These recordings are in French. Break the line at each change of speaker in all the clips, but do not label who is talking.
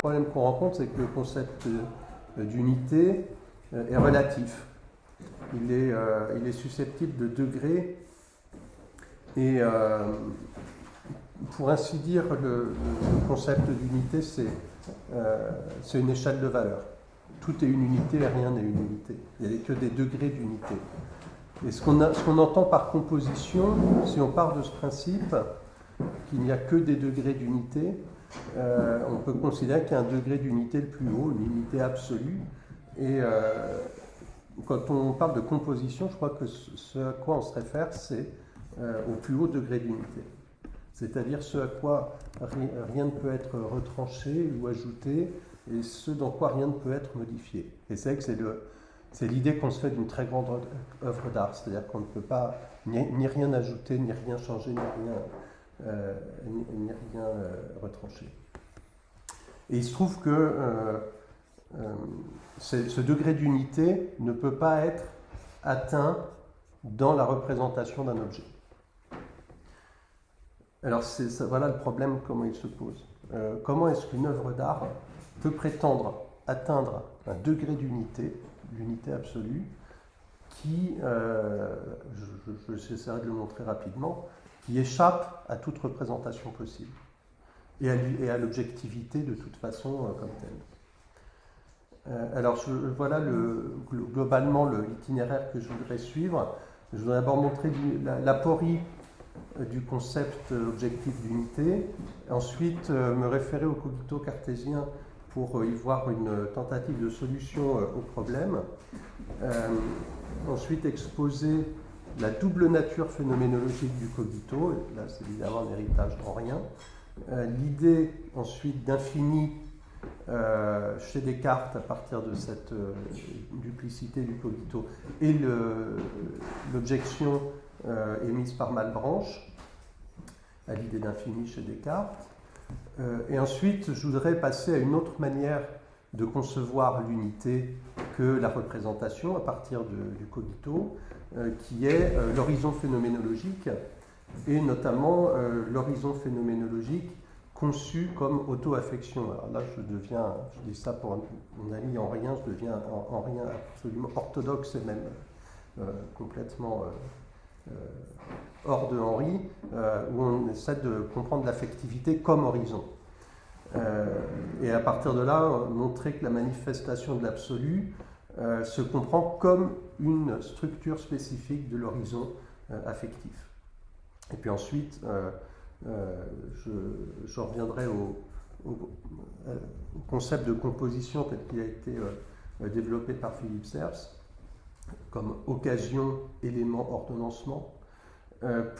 problème qu'on rencontre, c'est que le concept d'unité est relatif. Il est susceptible de degrés et, pour ainsi dire, le concept d'unité, c'est une échelle de valeur. Tout est une unité et rien n'est une unité. Il n'y a que des degrés d'unité. Et ce qu'on entend par composition, si on part de ce principe qu'il n'y a que des degrés d'unité, on peut considérer qu'il y a un degré d'unité le plus haut, une unité absolue. Et quand on parle de composition, je crois que ce à quoi on se réfère, c'est au plus haut degré d'unité. C'est-à-dire ce à quoi rien ne peut être retranché ou ajouté, et ce dans quoi rien ne peut être modifié. Et c'est vrai que c'est l'idée qu'on se fait d'une très grande œuvre d'art, c'est-à-dire qu'on ne peut pas ni rien ajouter, ni rien changer, ni rien retrancher. Et il se trouve que ce degré d'unité ne peut pas être atteint dans la représentation d'un objet. Alors voilà le problème, comment il se pose. Comment est-ce qu'une œuvre d'art peut prétendre atteindre un degré d'unité, l'unité absolue, qui, j'essaierai de le montrer rapidement, qui échappe à toute représentation possible et à l'objectivité de toute façon comme telle. Alors voilà globalement l'itinéraire que je voudrais suivre. Je voudrais d'abord montrer l'aporie du concept objectif d'unité, ensuite me référer au cogito cartésien pour y voir une tentative de solution au problème, ensuite exposer la double nature phénoménologique du cogito, et là c'est évidemment un héritage en rien, l'idée ensuite d'infini chez Descartes à partir de cette duplicité du cogito et l'objection émise par Malebranche à l'idée d'infini chez Descartes. Et ensuite, je voudrais passer à une autre manière de concevoir l'unité que la représentation à partir du cogito, qui est l'horizon phénoménologique, et notamment l'horizon phénoménologique conçu comme auto-affection. Alors là, je dis ça pour mon ami Henrien, je deviens Henrien absolument orthodoxe et même complètement hors de Henri, où on essaie de comprendre l'affectivité comme horizon. Et à partir de là, montrer que la manifestation de l'absolu se comprend comme une structure spécifique de l'horizon affectif. Et puis ensuite, je reviendrai au concept de composition tel qu'il a été développé par Philippe Serres, comme occasion, élément, ordonnancement,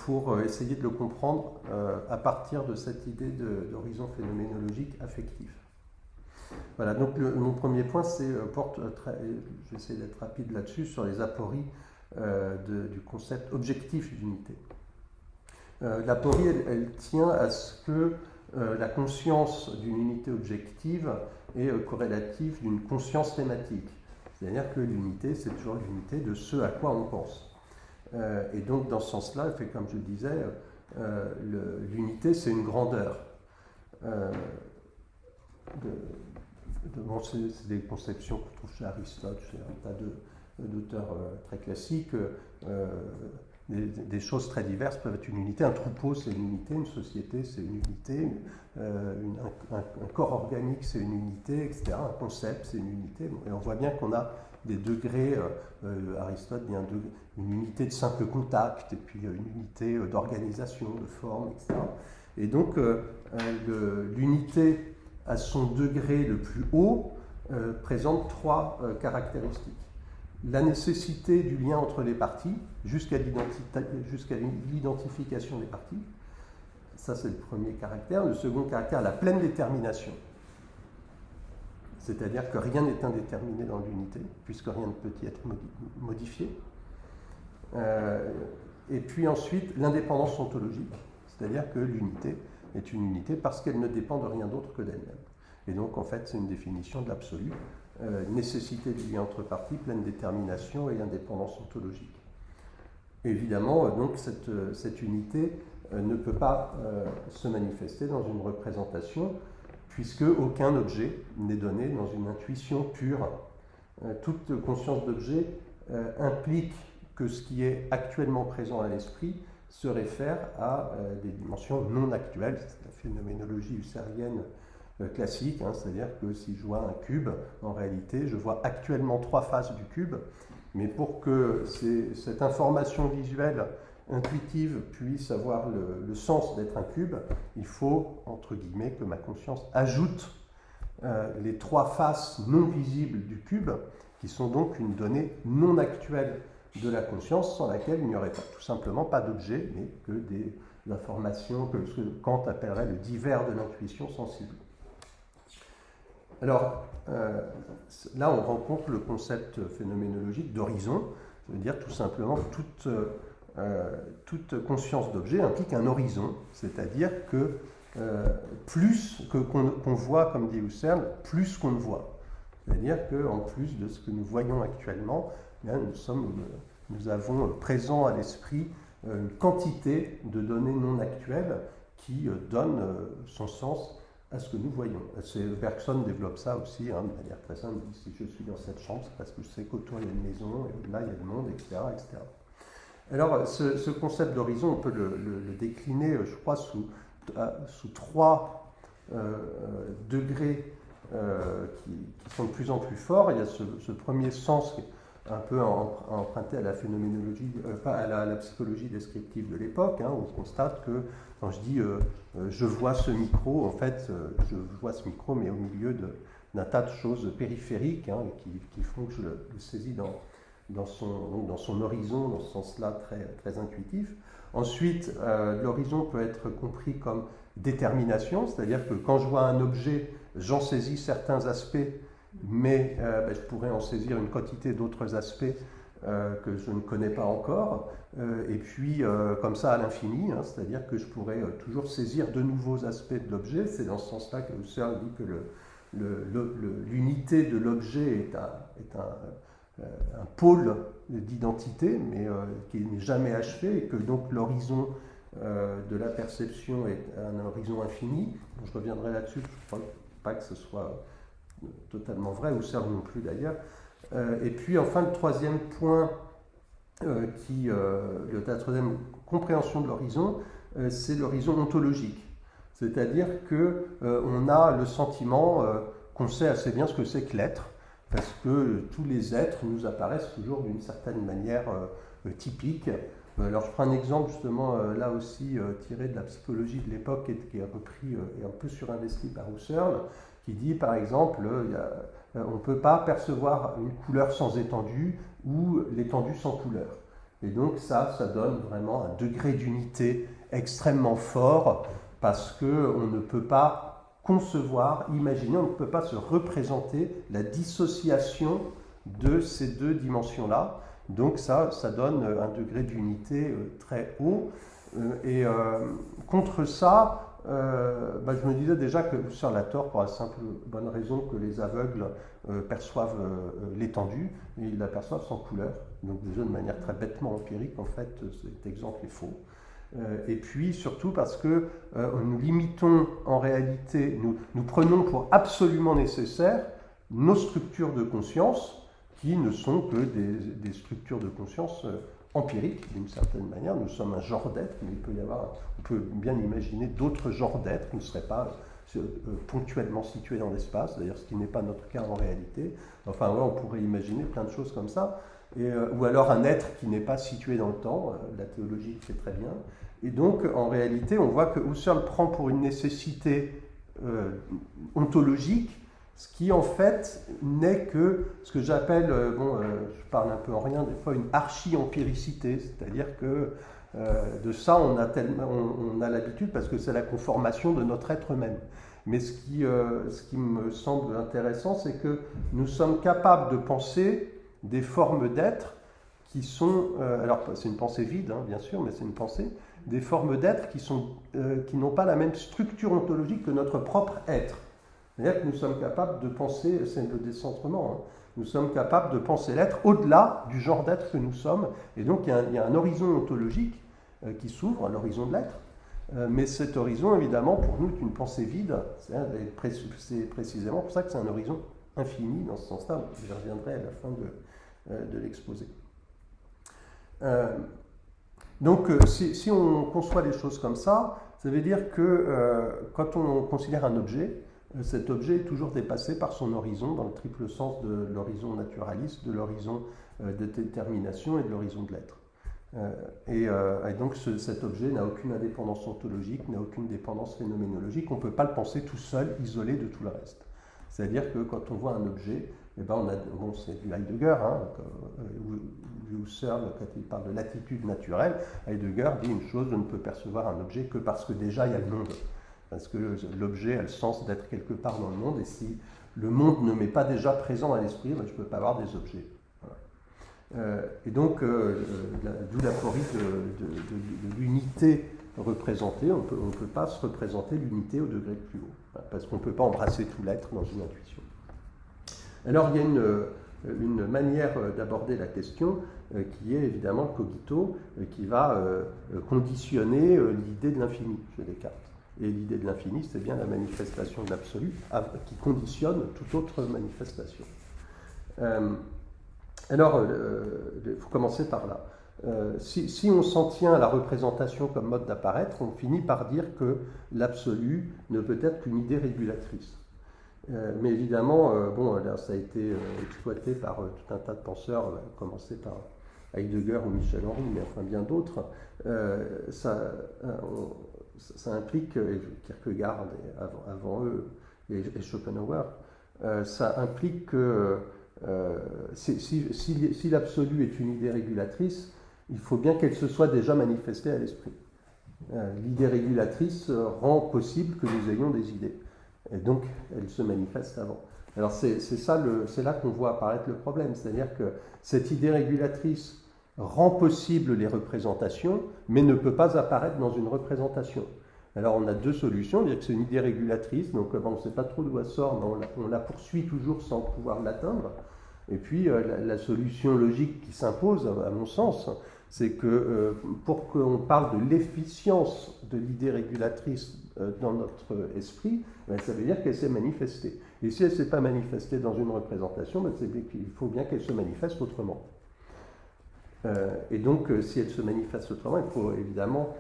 pour essayer de le comprendre à partir de cette idée d'horizon phénoménologique affectif. Voilà, donc mon premier point, j'essaie d'être rapide là-dessus, sur les apories du concept objectif d'unité. L'aporie, elle tient à ce que la conscience d'une unité objective est corrélative d'une conscience thématique. C'est-à-dire que l'unité, c'est toujours l'unité de ce à quoi on pense. Et donc, dans ce sens-là, comme je le disais, l'unité, c'est une grandeur. C'est des conceptions qu'on trouve chez Aristote, chez un tas d'auteurs très classiques. Des choses très diverses peuvent être une unité. Un troupeau, c'est une unité. Une société, c'est une unité. Un corps organique, c'est une unité, etc. Un concept, c'est une unité. Et on voit bien qu'on a des degrés. Aristote dit une unité de simple contact, et puis une unité d'organisation, de forme, etc. Et donc, l'unité à son degré le plus haut présente trois caractéristiques. La nécessité du lien entre les parties, jusqu'à l'identification des parties. Ça, c'est le premier caractère. Le second caractère, la pleine détermination. C'est-à-dire que rien n'est indéterminé dans l'unité, puisque rien ne peut y être modifié. Et puis ensuite, l'indépendance ontologique. C'est-à-dire que l'unité est une unité parce qu'elle ne dépend de rien d'autre que d'elle-même. Et donc, en fait, c'est une définition de l'absolu. Nécessité du lien entre parties, pleine détermination et indépendance ontologique. Évidemment, donc, cette unité ne peut pas se manifester dans une représentation puisque aucun objet n'est donné dans une intuition pure. Toute conscience d'objet implique que ce qui est actuellement présent à l'esprit se réfère à des dimensions non actuelles. C'est la phénoménologie husserlienne classique, c'est-à-dire que si je vois un cube, en réalité, je vois actuellement 3 faces du cube, mais pour que cette information visuelle intuitive puisse avoir le sens d'être un cube, il faut, entre guillemets, que ma conscience ajoute les 3 faces non visibles du cube, qui sont donc une donnée non actuelle de la conscience, sans laquelle il n'y aurait tout simplement pas d'objet, mais que des informations que ce que Kant appellerait le divers de l'intuition sensible. Alors, là, on rencontre le concept phénoménologique d'horizon. Ça veut dire tout simplement que toute conscience d'objet implique un horizon, c'est-à-dire que plus qu'on voit, comme dit Husserl, plus qu'on ne voit. C'est-à-dire qu'en plus de ce que nous voyons actuellement, nous avons présent à l'esprit une quantité de données non actuelles qui donnent son sens à ce que nous voyons. Bergson développe ça aussi de manière très simple. Si je suis dans cette chambre, c'est parce que je sais qu'autour il y a une maison, et là il y a le monde, etc. etc. Alors ce concept d'horizon, on peut le décliner, je crois, sous 3 degrés qui sont de plus en plus forts. Il y a ce premier sens qui est un peu emprunté à la phénoménologie, à la psychologie descriptive de l'époque, où on constate que quand je dis je vois ce micro, en fait, je vois ce micro, mais au milieu d'un tas de choses périphériques qui font que je le saisis dans son horizon, dans ce sens-là très, très intuitif. Ensuite, l'horizon peut être compris comme détermination, c'est-à-dire que quand je vois un objet, j'en saisis certains aspects, mais je pourrais en saisir une quantité d'autres aspects que je ne connais pas encore, et puis comme ça à l'infini, c'est-à-dire que je pourrais toujours saisir de nouveaux aspects de l'objet. C'est dans ce sens-là que Husserl dit que l'unité de l'objet est un pôle d'identité, mais qui n'est jamais achevé, et que donc l'horizon de la perception est un horizon infini. Je reviendrai là-dessus, je ne crois pas que ce soit totalement vrai, Husserl non plus d'ailleurs. Et puis enfin, le troisième point, la troisième compréhension de l'horizon, c'est l'horizon ontologique. C'est-à-dire qu'on a le sentiment qu'on sait assez bien ce que c'est que l'être, parce que tous les êtres nous apparaissent toujours d'une certaine manière typique. Alors je prends un exemple justement là aussi tiré de la psychologie de l'époque qui est repris et un peu surinvesti par Husserl, qui dit par exemple on ne peut pas percevoir une couleur sans étendue ou l'étendue sans couleur. Et donc ça donne vraiment un degré d'unité extrêmement fort, parce qu'on ne peut pas concevoir, imaginer, on ne peut pas se représenter la dissociation de ces deux dimensions-là. Donc ça donne un degré d'unité très haut. Et contre ça, je me disais déjà que Husserl a tort pour la simple bonne raison que les aveugles perçoivent l'étendue, et ils l'aperçoivent sans couleur. Donc déjà de manière très bêtement empirique, en fait, cet exemple est faux. Et puis surtout parce que nous limitons en réalité, nous prenons pour absolument nécessaire nos structures de conscience, qui ne sont que des structures de conscience empiriques, d'une certaine manière. Nous sommes un genre d'être, mais on peut bien imaginer d'autres genres d'êtres qui ne seraient pas ponctuellement situés dans l'espace, d'ailleurs ce qui n'est pas notre cas en réalité. Enfin, ouais, on pourrait imaginer plein de choses comme ça. Ou alors un être qui n'est pas situé dans le temps, la théologie le fait très bien. Et donc, en réalité, on voit que Husserl prend pour une nécessité ontologique ce qui, en fait, n'est que ce que j'appelle, je parle un peu en rien, des fois, une archi-empiricité, c'est-à-dire que de ça, on a l'habitude parce que c'est la conformation de notre être même. Mais ce qui me semble intéressant, c'est que nous sommes capables de penser des formes d'être qui sont, alors c'est une pensée vide, bien sûr, mais c'est une pensée, des formes d'être qui n'ont pas la même structure ontologique que notre propre être. C'est-à-dire que nous sommes capables de penser, c'est le décentrement, nous sommes capables de penser l'être au-delà du genre d'être que nous sommes, et donc il y a un horizon ontologique qui s'ouvre, l'horizon de l'être, Mais cet horizon, évidemment, pour nous, est une pensée vide. C'est précisément pour ça que c'est un horizon infini dans ce sens-là. J'y reviendrai à la fin de l'exposé. Donc, si on conçoit les choses comme ça veut dire que quand on considère un objet, cet objet est toujours dépassé par son horizon, dans le triple sens de l'horizon naturaliste, de l'horizon de détermination et de l'horizon de l'être. Et donc cet objet n'a aucune indépendance ontologique, n'a aucune dépendance phénoménologique. On ne peut pas le penser tout seul, isolé de tout le reste. C'est-à-dire que quand on voit un objet, eh ben c'est du Heidegger, Husserl, quand il parle de l'attitude naturelle, Heidegger dit une chose: on ne peut percevoir un objet que parce que déjà il y a le monde. Parce que l'objet a le sens d'être quelque part dans le monde, et si le monde ne m'est pas déjà présent à l'esprit, ben je ne peux pas avoir des objets. Et donc, d'où l'aporie de l'unité représentée. On ne peut pas se représenter l'unité au degré le plus haut, parce qu'on ne peut pas embrasser tout l'être dans une intuition. Alors, il y a une manière d'aborder la question qui est évidemment le cogito, qui va conditionner l'idée de l'infini chez Descartes. Et l'idée de l'infini, c'est bien la manifestation de l'absolu qui conditionne toute autre manifestation. Alors, il faut commencer par là. Si on s'en tient à la représentation comme mode d'apparaître, on finit par dire que l'absolu ne peut être qu'une idée régulatrice. Mais évidemment, là, ça a été exploité par tout un tas de penseurs, à commencer par Heidegger ou Michel Henry, mais enfin bien d'autres. Ça implique, et Kierkegaard avant eux, et Schopenhauer, ça implique que si l'absolu est une idée régulatrice, il faut bien qu'elle se soit déjà manifestée à l'esprit. L'idée régulatrice rend possible que nous ayons des idées. Et donc, elle se manifeste avant. Alors, c'est là qu'on voit apparaître le problème. C'est-à-dire que cette idée régulatrice rend possible les représentations, mais ne peut pas apparaître dans une représentation. Alors, on a deux solutions. Dire que c'est une idée régulatrice, donc on ne sait pas trop d'où elle sort, mais on la poursuit toujours sans pouvoir l'atteindre. Et puis, la solution logique qui s'impose, à mon sens, c'est que pour qu'on parle de l'efficience de l'idée régulatrice dans notre esprit, ça veut dire qu'elle s'est manifestée. Et si elle ne s'est pas manifestée dans une représentation, il faut bien qu'elle se manifeste autrement. Et donc, si elle se manifeste autrement, il faut évidemment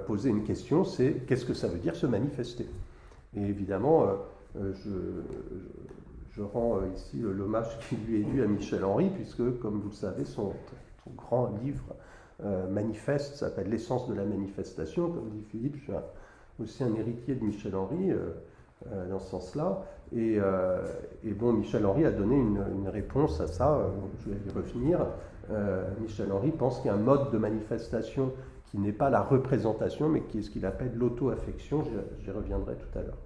poser une question, c'est qu'est-ce que ça veut dire se manifester? Et évidemment, je rends ici l'hommage qui lui est dû à Michel Henry, puisque, comme vous le savez, son grand livre manifeste s'appelle L'essence de la manifestation. Comme dit Philippe, je suis aussi un héritier de Michel Henry dans ce sens-là. Et Michel Henry a donné une réponse à ça, je vais y revenir. Michel Henry pense qu'il y a un mode de manifestation qui n'est pas la représentation, mais qui est ce qu'il appelle l'auto-affection. J'y reviendrai tout à l'heure.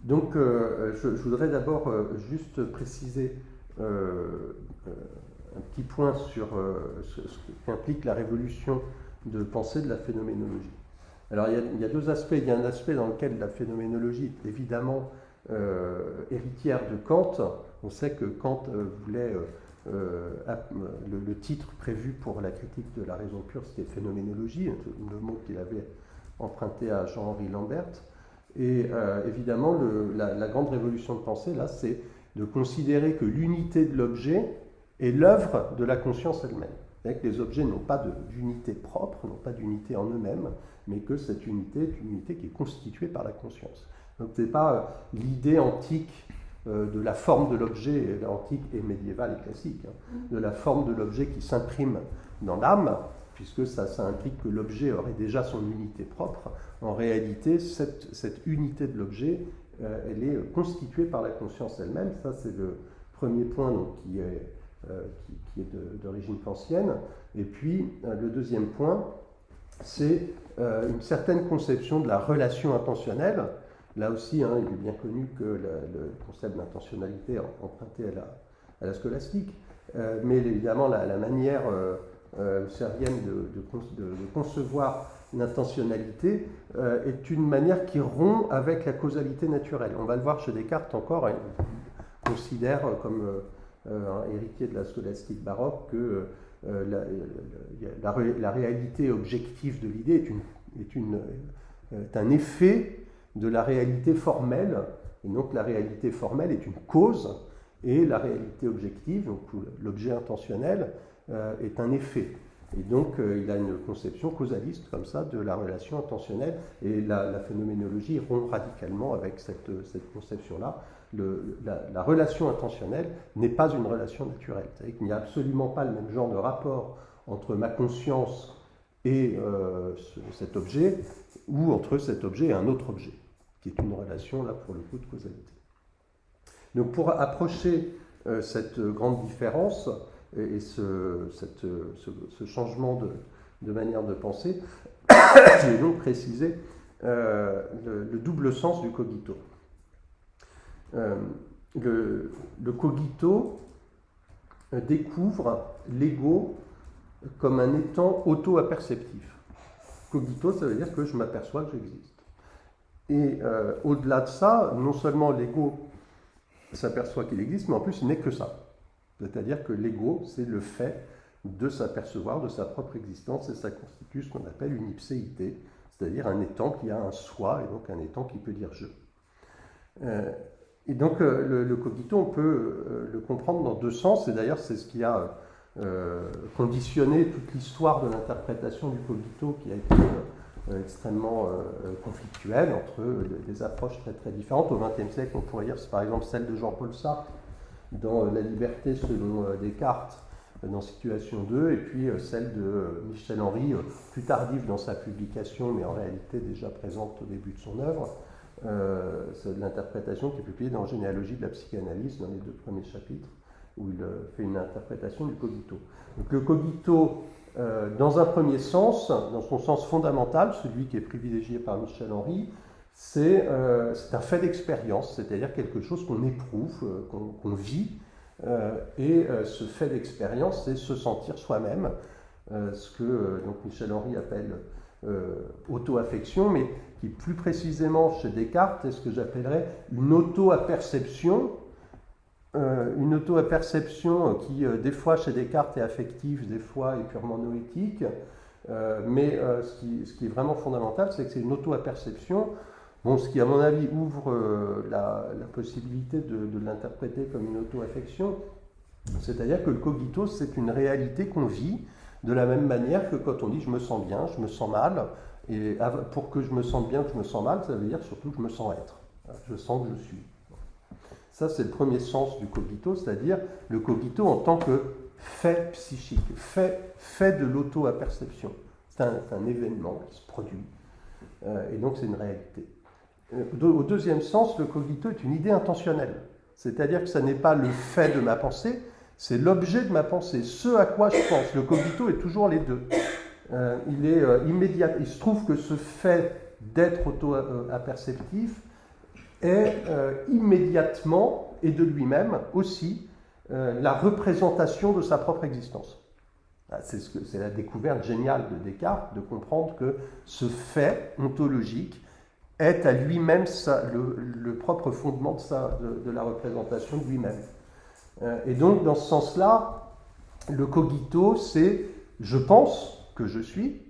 Donc, je voudrais d'abord juste préciser un petit point sur ce qu'implique la révolution de pensée de la phénoménologie. Alors, il y a deux aspects. Il y a un aspect dans lequel la phénoménologie est évidemment héritière de Kant. On sait que Kant voulait... le titre prévu pour la critique de la raison pure, c'était phénoménologie, le mot qu'il avait emprunté à Jean-Henri Lambert. Et évidemment, la grande révolution de pensée, là, c'est de considérer que l'unité de l'objet est l'œuvre de la conscience elle-même. C'est-à-dire que les objets n'ont pas d'unité propre, n'ont pas d'unité en eux-mêmes, mais que cette unité est une unité qui est constituée par la conscience. Donc ce n'est pas l'idée antique de la forme de l'objet, antique et médiévale et classique, de la forme de l'objet qui s'imprime dans l'âme, puisque ça implique que l'objet aurait déjà son unité propre. En réalité, cette unité de l'objet, elle est constituée par la conscience elle-même. Ça, c'est le premier point donc, qui est d'origine kantienne. Et puis, le deuxième point, c'est une certaine conception de la relation intentionnelle. Là aussi, il est bien connu que le concept d'intentionnalité est emprunté à la scolastique. Mais évidemment, la manière husserlienne de concevoir l'intentionnalité est une manière qui rompt avec la causalité naturelle. On va le voir chez Descartes encore, il considère comme un héritier de la scolastique baroque que la réalité objective de l'idée est un effet de la réalité formelle, et donc la réalité formelle est une cause, et la réalité objective, donc l'objet intentionnel, est un effet. Et donc il a une conception causaliste comme ça de la relation intentionnelle, et la phénoménologie rompt radicalement avec cette conception-là. La relation intentionnelle n'est pas une relation naturelle. C'est-à-dire qu'il n'y a absolument pas le même genre de rapport entre ma conscience et cet objet, ou entre cet objet et un autre objet, qui est une relation, là, pour le coup, de causalité. Donc, pour approcher cette grande différence et ce changement de manière de penser, j'ai donc précisé le double sens du cogito. Le cogito découvre l'ego comme un étant auto-aperceptif. Cogito, ça veut dire que je m'aperçois que j'existe. Et au-delà de ça, non seulement l'ego s'aperçoit qu'il existe, mais en plus il n'est que ça. C'est-à-dire que l'ego, c'est le fait de s'apercevoir de sa propre existence, et ça constitue ce qu'on appelle une ipséité, c'est-à-dire un étant qui a un soi, et donc un étant qui peut dire je. Et donc le cogito, on peut le comprendre dans deux sens, et d'ailleurs c'est ce qui a conditionné toute l'histoire de l'interprétation du cogito, qui a été extrêmement conflictuelle entre des approches très très différentes. Au XXe siècle, on pourrait dire, c'est par exemple celle de Jean-Paul Sartre dans La liberté selon Descartes, dans Situation 2, et puis celle de Michel Henry, plus tardive dans sa publication, mais en réalité déjà présente au début de son œuvre. C'est l'interprétation qui est publiée dans Généalogie de la psychanalyse, dans les 2 premiers chapitres, où il fait une interprétation du cogito. Donc le cogito, dans un premier sens, dans son sens fondamental, celui qui est privilégié par Michel Henry, c'est un fait d'expérience, c'est-à-dire quelque chose qu'on éprouve, qu'on vit, et ce fait d'expérience, c'est se sentir soi-même, ce que donc Michel Henry appelle auto-affection, mais qui plus précisément chez Descartes est ce que j'appellerais une auto-aperception, qui des fois chez Descartes est affective, des fois est purement noétique, mais ce qui est vraiment fondamental, c'est que c'est une auto-aperception, bon, ce qui à mon avis ouvre la possibilité de l'interpréter comme une auto-affection, c'est-à-dire que le cogito, c'est une réalité qu'on vit de la même manière que quand on dit je me sens bien, je me sens mal, et pour que je me sente bien, que je me sens mal, ça veut dire surtout que je me sens être, je sens que je suis. Ça, c'est le premier sens du cogito, c'est-à-dire le cogito en tant que fait psychique, fait de l'auto-aperception. C'est un événement qui se produit, et donc c'est une réalité. Au deuxième sens, le cogito est une idée intentionnelle, c'est-à-dire que ce n'est pas le fait de ma pensée, c'est l'objet de ma pensée, ce à quoi je pense. Le cogito est toujours les deux. Il est immédiat. Il se trouve que ce fait d'être auto-aperceptif est immédiatement et de lui-même aussi la représentation de sa propre existence. C'est la découverte géniale de Descartes de comprendre que ce fait ontologique est à lui-même le propre fondement de la représentation de lui-même. Et donc, dans ce sens-là, le cogito, c'est « je pense que je suis »,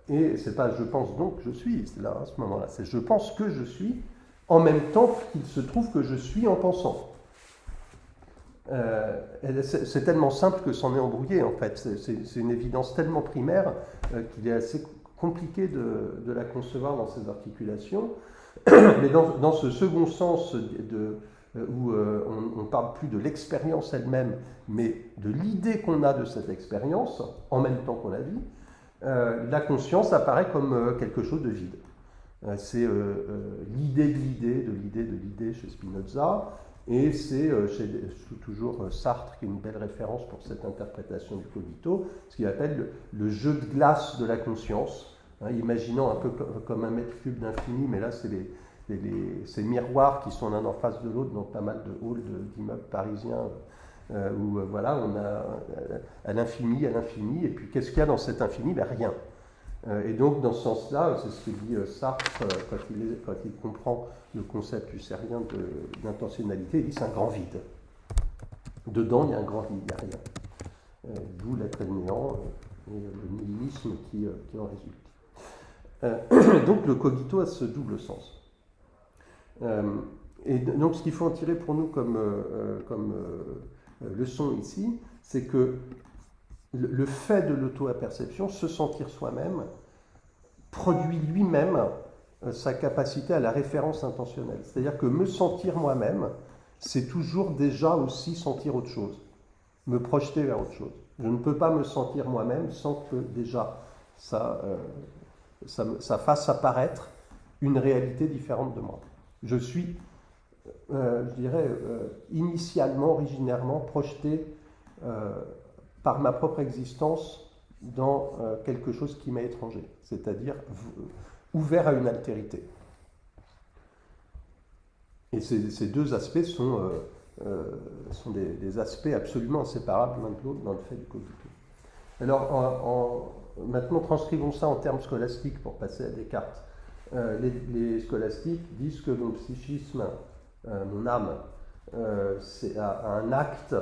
et c'est pas « je pense donc je suis », c'est là, à ce moment-là, c'est « je pense que je suis », en même temps qu'il se trouve que je suis en pensant. C'est tellement simple que c'en est embrouillé, en fait. C'est une évidence tellement primaire qu'il est assez compliqué de la concevoir dans ses articulations. Mais dans ce second sens où on ne parle plus de l'expérience elle-même, mais de l'idée qu'on a de cette expérience, en même temps qu'on la vit, la conscience apparaît comme quelque chose de vide. C'est l'idée de l'idée, de l'idée de l'idée chez Spinoza, et c'est toujours Sartre qui est une belle référence pour cette interprétation du cogito, ce qu'il appelle le jeu de glace de la conscience, imaginant un peu comme un mètre cube d'infini, mais là c'est ces miroirs qui sont l'un en face de l'autre dans pas mal de halls d'immeubles parisiens, où voilà, on a à l'infini, et puis qu'est-ce qu'il y a dans cet infini? Ben, rien. Et donc, dans ce sens-là, c'est ce que dit Sartre quand il comprend le concept husserlien d'intentionnalité, il dit c'est un grand vide. Dedans, il y a un grand vide, il n'y a rien. d'où l'être et le néant et le nihilisme qui en résulte. Donc le cogito a ce double sens. Et donc ce qu'il faut en tirer pour nous comme leçon ici, c'est que le fait de l'auto-perception, se sentir soi-même, produit lui-même sa capacité à la référence intentionnelle. C'est-à-dire que me sentir moi-même, c'est toujours déjà aussi sentir autre chose, me projeter vers autre chose. Je ne peux pas me sentir moi-même sans que déjà ça fasse apparaître une réalité différente de moi. Je suis, je dirais, initialement, originairement projeté par ma propre existence dans quelque chose qui m'est étranger, c'est-à-dire ouvert à une altérité. Et ces deux aspects sont des aspects absolument inséparables l'un de l'autre dans le fait du cogito. Alors, maintenant, transcrivons ça en termes scolastiques pour passer à Descartes. Les scolastiques disent que mon psychisme, mon âme, c'est un acte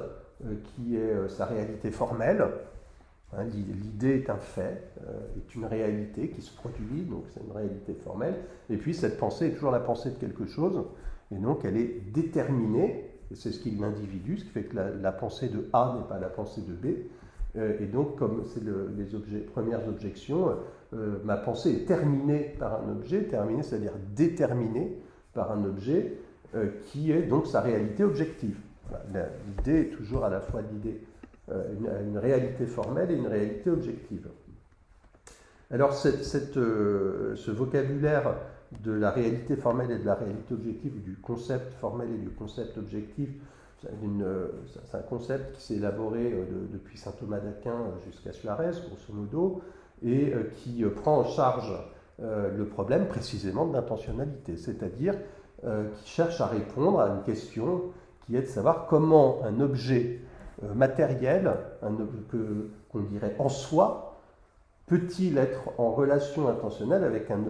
qui est sa réalité formelle. Hein, l'idée est un fait, est une réalité qui se produit, donc c'est une réalité formelle. Et puis cette pensée est toujours la pensée de quelque chose, et donc elle est déterminée, et c'est ce qui est l'individu, ce qui fait que la pensée de A n'est pas la pensée de B. Et donc, comme c'est les premières objections, ma pensée est terminée par un objet, terminée, c'est-à-dire déterminée par un objet qui est donc sa réalité objective. Voilà, l'idée est toujours à la fois l'idée, une réalité formelle et une réalité objective. Alors, ce vocabulaire de la réalité formelle et de la réalité objective, du concept formel et du concept objectif, c'est un concept qui s'est élaboré depuis saint Thomas d'Aquin jusqu'à Suarez, grosso modo, et qui prend en charge le problème précisément de l'intentionnalité, c'est-à-dire qui cherche à répondre à une question qui est de savoir comment un objet matériel, qu'on dirait en soi, peut-il être en relation intentionnelle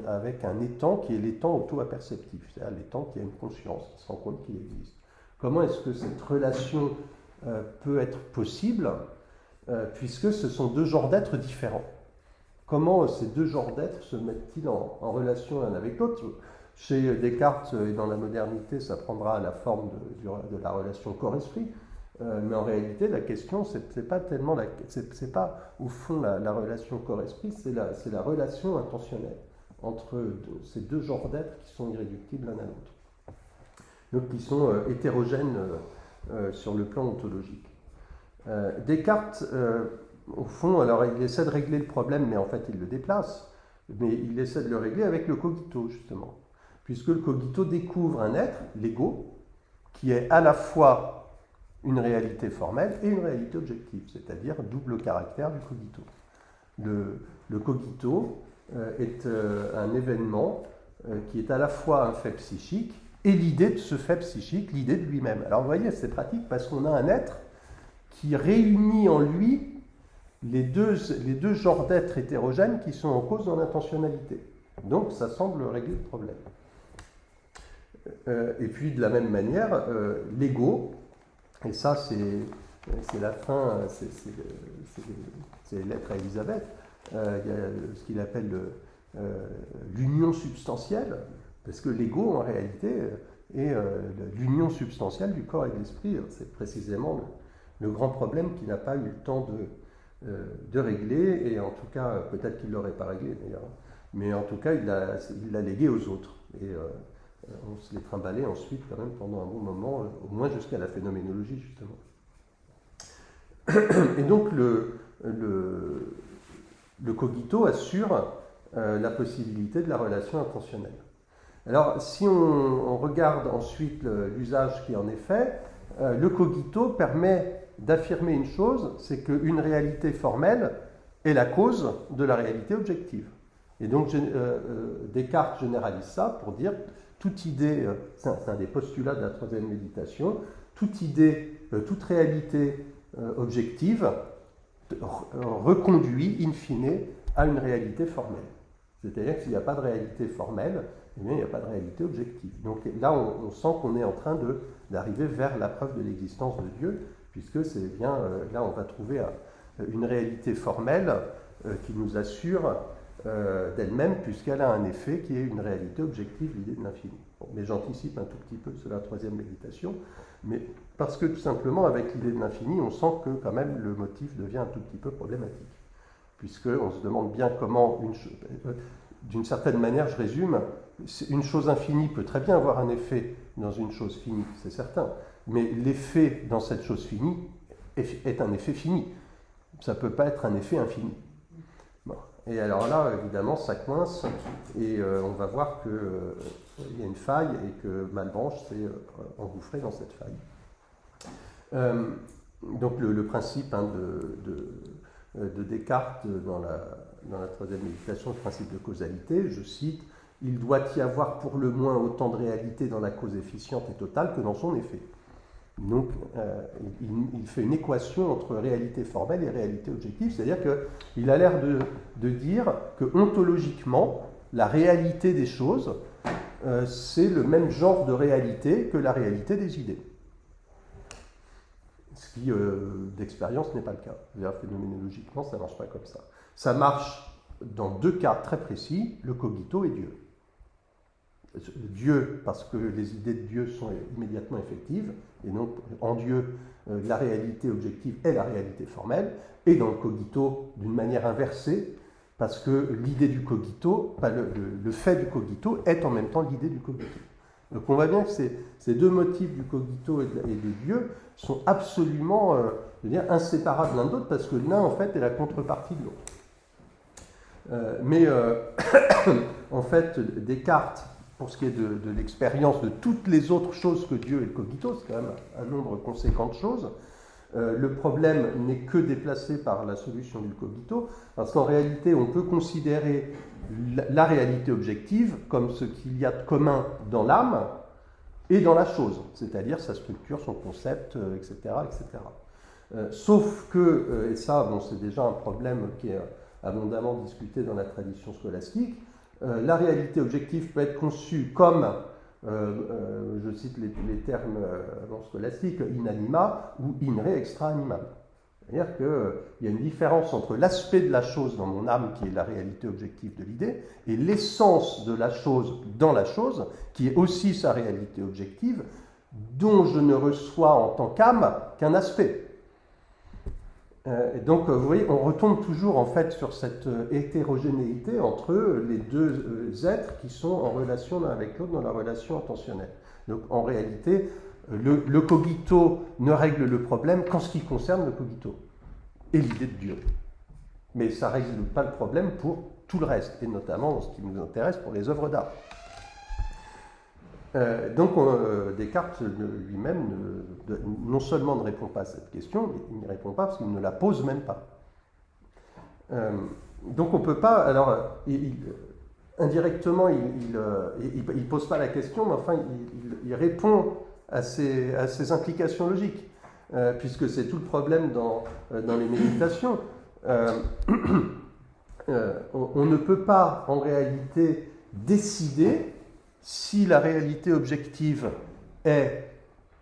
avec un étant qui est l'étant auto-apperceptif, c'est-à-dire l'étant qui a une conscience, qui se rend compte qu'il existe. Comment est-ce que cette relation peut être possible, puisque ce sont deux genres d'êtres différents? Comment ces deux genres d'êtres se mettent-ils en relation l'un avec l'autre? Chez Descartes et dans la modernité, ça prendra la forme de la relation corps-esprit, mais en réalité, la question, c'est pas tellement c'est pas au fond la relation corps-esprit, c'est la relation intentionnelle entre ces deux genres d'êtres qui sont irréductibles l'un à l'autre. Donc qui sont hétérogènes sur le plan ontologique. Descartes, au fond, alors il essaie de régler le problème, mais en fait il le déplace, mais il essaie de le régler avec le cogito, justement, puisque le cogito découvre un être, l'ego, qui est à la fois une réalité formelle et une réalité objective, c'est-à-dire double caractère du cogito. Le cogito est un événement qui est à la fois un fait psychique, et l'idée de ce fait psychique, l'idée de lui-même. Alors vous voyez, c'est pratique parce qu'on a un être qui réunit en lui les deux genres d'êtres hétérogènes qui sont en cause dans l'intentionnalité. Donc ça semble régler le problème. Et puis de la même manière, l'ego, et ça c'est la fin, c'est les lettres à Élisabeth, il y a ce qu'il appelle l'union substantielle, parce que l'ego, en réalité, est l'union substantielle du corps et de l'esprit. C'est précisément le grand problème qu'il n'a pas eu le temps de régler, et en tout cas, peut-être qu'il ne l'aurait pas réglé d'ailleurs, mais en tout cas, il l'a légué aux autres. Et on se les trimballait ensuite, quand même, pendant un bon moment, au moins jusqu'à la phénoménologie, justement. Et donc, le cogito assure la possibilité de la relation intentionnelle. Alors, si on regarde ensuite l'usage qui en est fait, le cogito permet d'affirmer une chose, c'est qu'une réalité formelle est la cause de la réalité objective. Et donc, Descartes généralise ça pour dire toute idée, c'est un des postulats de la troisième méditation, toute idée, toute réalité objective reconduit in fine à une réalité formelle. C'est-à-dire que s'il n'y a pas de réalité formelle, eh bien, il n'y a pas de réalité objective. Donc là, on sent qu'on est en train d'arriver vers la preuve de l'existence de Dieu, puisque c'est bien, là, on va trouver une réalité formelle qui nous assure d'elle-même, puisqu'elle a un effet qui est une réalité objective, l'idée de l'infini. Bon, mais j'anticipe un tout petit peu, c'est la troisième méditation, mais parce que tout simplement, avec l'idée de l'infini, on sent que quand même le motif devient un tout petit peu problématique, puisqu'on se demande bien comment, d'une certaine manière, je résume, une chose infinie peut très bien avoir un effet dans une chose finie, c'est certain, mais l'effet dans cette chose finie est un effet fini. Ça ne peut pas être un effet infini. Bon. Et alors là, évidemment, ça coince, et on va voir qu'il y a une faille, et que Malebranche s'est engouffré dans cette faille. Donc le principe de Descartes dans la troisième méditation, le principe de causalité, je cite, « Il doit y avoir pour le moins autant de réalité dans la cause efficiente et totale que dans son effet. » Donc, il fait une équation entre réalité formelle et réalité objective, c'est-à-dire qu'il a l'air de dire que ontologiquement, la réalité des choses, c'est le même genre de réalité que la réalité des idées. Ce qui, d'expérience, n'est pas le cas. C'est-à-dire, phénoménologiquement, ça ne marche pas comme ça. Ça marche dans deux cas très précis, le cogito et Dieu. Dieu, parce que les idées de Dieu sont immédiatement effectives, et donc en Dieu, la réalité objective est la réalité formelle, et dans le cogito, d'une manière inversée, parce que l'idée du cogito, le fait du cogito est en même temps l'idée du cogito. Donc on voit bien que ces deux motifs du cogito et de Dieu sont absolument inséparables l'un de l'autre, parce que l'un, en fait, est la contrepartie de l'autre. En fait, Descartes, pour ce qui est de l'expérience de toutes les autres choses que Dieu et le cogito, c'est quand même un nombre conséquent de choses, le problème n'est que déplacé par la solution du cogito, parce qu'en réalité, on peut considérer la réalité objective comme ce qu'il y a de commun dans l'âme et dans la chose, c'est-à-dire sa structure, son concept, etc. etc. Sauf que, et ça, bon, c'est déjà un problème qui est abondamment discuté dans la tradition scolastique, la réalité objective peut être conçue comme, je cite les termes scolastiques, inanima ou in re extra animam. C'est-à-dire qu'il y a une différence entre l'aspect de la chose dans mon âme, qui est la réalité objective de l'idée, et l'essence de la chose dans la chose, qui est aussi sa réalité objective, dont je ne reçois en tant qu'âme qu'un aspect. Donc, vous voyez, on retombe toujours en fait sur cette hétérogénéité entre les deux êtres qui sont en relation l'un avec l'autre dans la relation intentionnelle. Donc, en réalité, le cogito ne règle le problème qu'en ce qui concerne le cogito et l'idée de Dieu. Mais ça ne règle pas le problème pour tout le reste, et notamment en ce qui nous intéresse pour les œuvres d'art. Donc Descartes lui-même non seulement ne répond pas à cette question, mais il n'y répond pas parce qu'il ne la pose même pas. Donc on ne peut pas, alors indirectement il ne pose pas la question, mais enfin il répond à ses implications logiques, puisque c'est tout le problème dans les méditations. On ne peut pas en réalité décider si la réalité objective est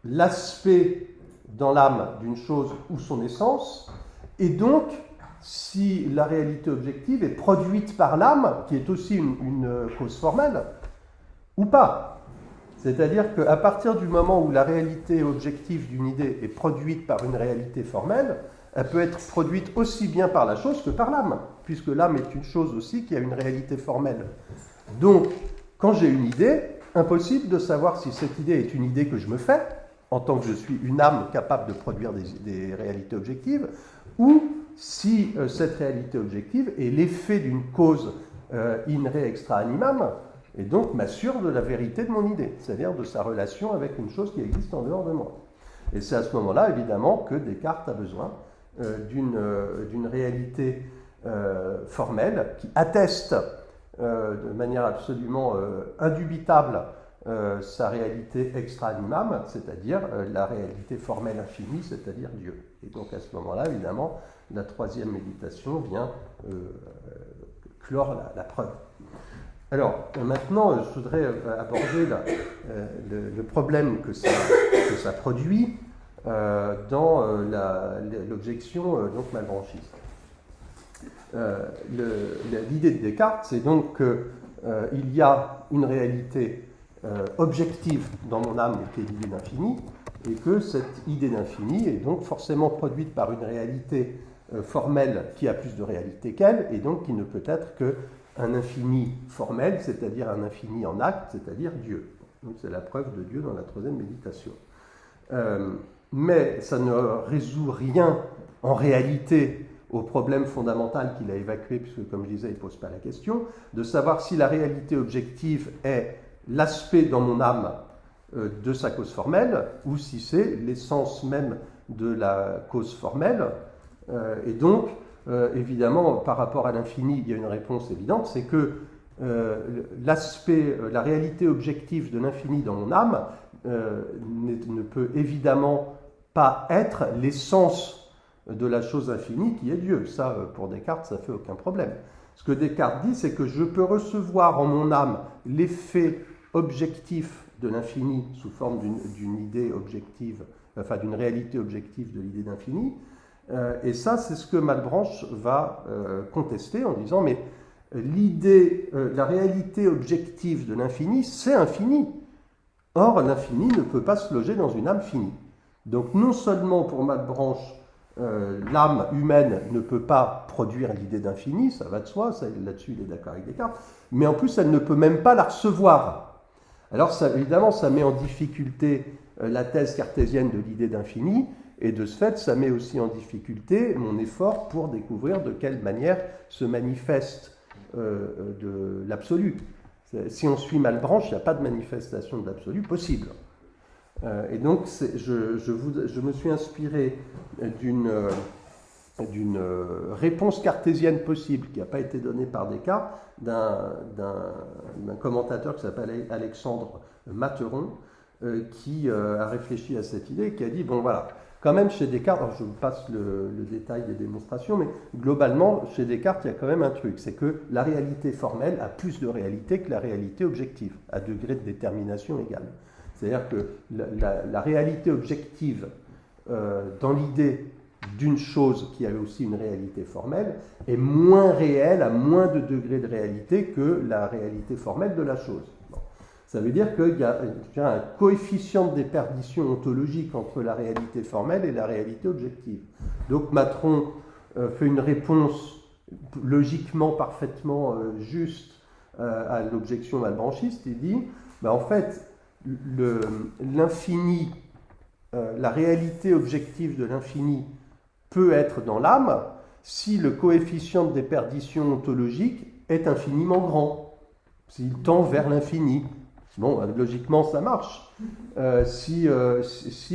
l'aspect dans l'âme d'une chose ou son essence, et donc si la réalité objective est produite par l'âme, qui est aussi une cause formelle, ou pas. C'est-à-dire qu'à partir du moment où la réalité objective d'une idée est produite par une réalité formelle, elle peut être produite aussi bien par la chose que par l'âme, puisque l'âme est une chose aussi qui a une réalité formelle. Donc, quand j'ai une idée, impossible de savoir si cette idée est une idée que je me fais, en tant que je suis une âme capable de produire des réalités objectives, ou si cette réalité objective est l'effet d'une cause in re extra animam, et donc m'assure de la vérité de mon idée, c'est-à-dire de sa relation avec une chose qui existe en dehors de moi. Et c'est à ce moment-là, évidemment, que Descartes a besoin d'une réalité formelle qui atteste de manière absolument indubitable sa réalité extra animam, c'est-à-dire la réalité formelle infinie, c'est-à-dire Dieu. Et donc à ce moment-là, évidemment, la troisième méditation vient clore la preuve. Alors maintenant, je voudrais aborder le problème que ça produit, dans l'objection donc malbranchiste. L'idée de Descartes, c'est donc qu'il y a une réalité objective dans mon âme qui est l'idée d'infini, et que cette idée d'infini est donc forcément produite par une réalité formelle qui a plus de réalité qu'elle, et donc qui ne peut être qu'un infini formel, c'est-à-dire un infini en acte, c'est-à-dire Dieu. Donc c'est la preuve de Dieu dans la troisième méditation. Mais ça ne résout rien en réalité au problème fondamental qu'il a évacué, puisque comme je disais, il ne pose pas la question, de savoir si la réalité objective est l'aspect dans mon âme de sa cause formelle, ou si c'est l'essence même de la cause formelle. Et donc, évidemment, par rapport à l'infini, il y a une réponse évidente, c'est que la réalité objective de l'infini dans mon âme ne peut évidemment pas être l'essence de la chose infinie qui est Dieu. Ça, pour Descartes, ça ne fait aucun problème. Ce que Descartes dit, c'est que je peux recevoir en mon âme l'effet objectif de l'infini sous forme d'une idée objective, enfin d'une réalité objective de l'idée d'infini. Et ça, c'est ce que Malebranche va contester en disant, mais la réalité objective de l'infini, c'est infini. Or, l'infini ne peut pas se loger dans une âme finie. Donc, non seulement pour Malebranche, l'âme humaine ne peut pas produire l'idée d'infini, ça va de soi, là-dessus il est d'accord avec Descartes, mais en plus elle ne peut même pas la recevoir. Alors ça, évidemment, ça met en difficulté la thèse cartésienne de l'idée d'infini, et de ce fait, ça met aussi en difficulté mon effort pour découvrir de quelle manière se manifeste de l'absolu. Si on suit Malebranche, il n'y a pas de manifestation de l'absolu possible. Et donc, je me suis inspiré d'une réponse cartésienne possible qui n'a pas été donnée par Descartes, d'un commentateur qui s'appelle Alexandre Materon, qui a réfléchi à cette idée et qui a dit, bon voilà, quand même chez Descartes, alors je vous passe le détail des démonstrations, mais globalement, chez Descartes, il y a quand même un truc, c'est que la réalité formelle a plus de réalité que la réalité objective, à degré de détermination égale. C'est-à-dire que la réalité objective dans l'idée d'une chose qui a aussi une réalité formelle est moins réelle, à moins de degré de réalité que la réalité formelle de la chose. Bon. Ça veut dire qu'il y a un coefficient de déperdition ontologique entre la réalité formelle et la réalité objective. Donc Materon fait une réponse logiquement parfaitement juste à l'objection malbranchiste. Il dit, en fait, l'infini, la réalité objective de l'infini peut être dans l'âme si le coefficient de déperdition ontologique est infiniment grand, s'il tend vers l'infini. Bon, logiquement, ça marche. Si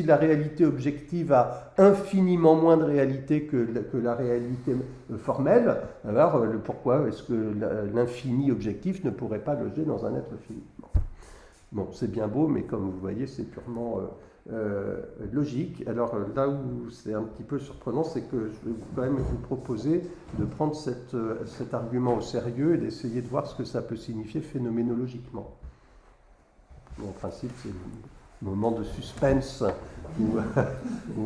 la réalité objective a infiniment moins de réalité que la réalité formelle, alors pourquoi est-ce que l'infini objectif ne pourrait pas loger dans un être fini ? Bon, c'est bien beau, mais comme vous voyez, c'est purement logique. Alors là où c'est un petit peu surprenant, c'est que je vais quand même vous proposer de prendre cet argument au sérieux et d'essayer de voir ce que ça peut signifier phénoménologiquement. Bon, en principe, c'est un moment de suspense où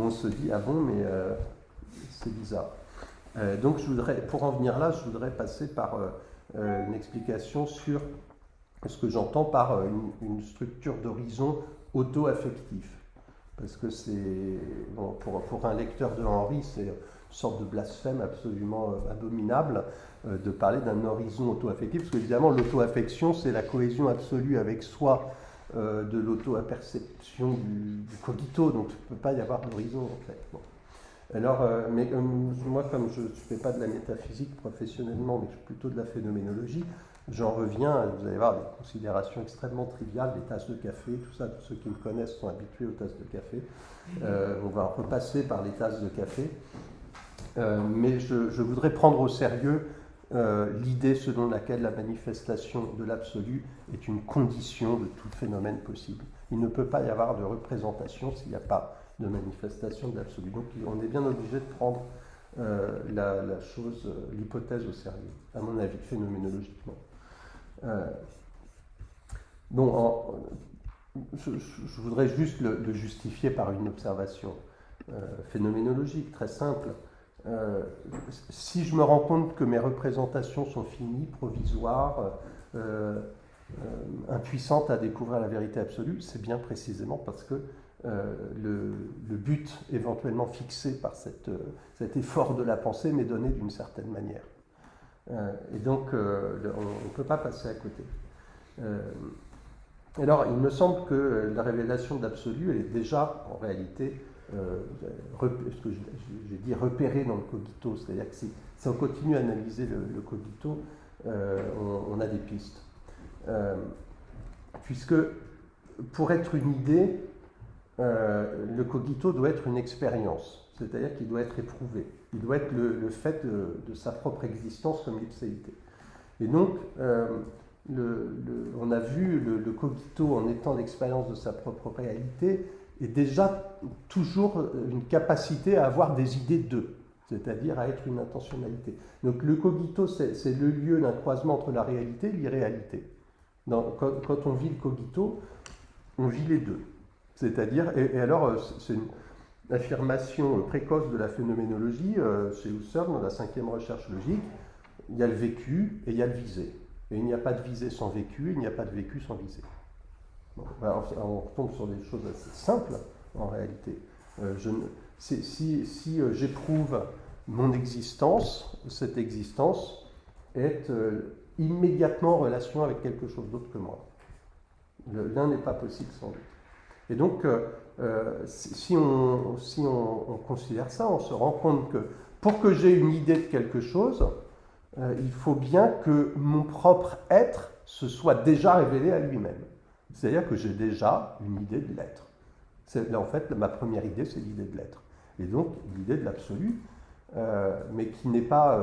on se dit « Ah bon, mais c'est bizarre ». Donc, pour en venir là, je voudrais passer par une explication sur ce que j'entends par une structure d'horizon auto-affectif. Parce que c'est, bon, pour un lecteur de Henri, c'est une sorte de blasphème absolument abominable de parler d'un horizon auto-affectif, parce qu'évidemment, l'auto-affection, c'est la cohésion absolue avec soi de l'auto-aperception du cogito, donc il ne peut pas y avoir d'horizon, en fait. Bon. Alors, mais moi, comme je ne fais pas de la métaphysique professionnellement, mais je fais plutôt de la phénoménologie, j'en reviens, vous allez voir, des considérations extrêmement triviales, les tasses de café, tout ça, tous ceux qui me connaissent sont habitués aux tasses de café. On va repasser par les tasses de café. Mais je voudrais prendre au sérieux l'idée selon laquelle la manifestation de l'absolu est une condition de tout phénomène possible. Il ne peut pas y avoir de représentation s'il n'y a pas de manifestation de l'absolu. Donc on est bien obligé de prendre la chose, l'hypothèse au sérieux, à mon avis, phénoménologiquement. Bon, je voudrais juste le justifier par une observation. phénoménologique, très simple. Si je me rends compte que mes représentations sont finies, provisoires, impuissantes à découvrir la vérité absolue, c'est bien précisément parce que le but éventuellement fixé par cet effort de la pensée m'est donné d'une certaine manière. Et donc, on ne peut pas passer à côté. Alors, il me semble que la révélation de l'absolu est déjà, en réalité, ce que j'ai dit, repérée dans le cogito. C'est-à-dire que si on continue à analyser le cogito, on a des pistes. Puisque, pour être une idée, le cogito doit être une expérience. C'est-à-dire qu'il doit être éprouvé. Il doit être le fait de sa propre existence comme ipséité. Et donc, on a vu le cogito en étant l'expérience de sa propre réalité est déjà toujours une capacité à avoir des idées d'eux, c'est-à-dire à être une intentionnalité. Donc le cogito, c'est le lieu d'un croisement entre la réalité et l'irréalité. Quand on vit le cogito, on vit les deux. C'est-à-dire, et alors c'est une affirmation précoce de la phénoménologie, chez Husserl, dans la 5e recherche logique, il y a le vécu et il y a le visé. Et il n'y a pas de visée sans vécu, il n'y a pas de vécu sans visée. Bon, alors, on retombe sur des choses assez simples, en réalité. Si j'éprouve mon existence, cette existence est immédiatement en relation avec quelque chose d'autre que moi. L'un n'est pas possible sans l'autre. Et donc, si on considère ça, on se rend compte que pour que j'ai une idée de quelque chose, il faut bien que mon propre être se soit déjà révélé à lui-même. C'est-à-dire que j'ai déjà une idée de l'être. En fait, ma première idée, c'est l'idée de l'être. Et donc, l'idée de l'absolu, mais qui n'est pas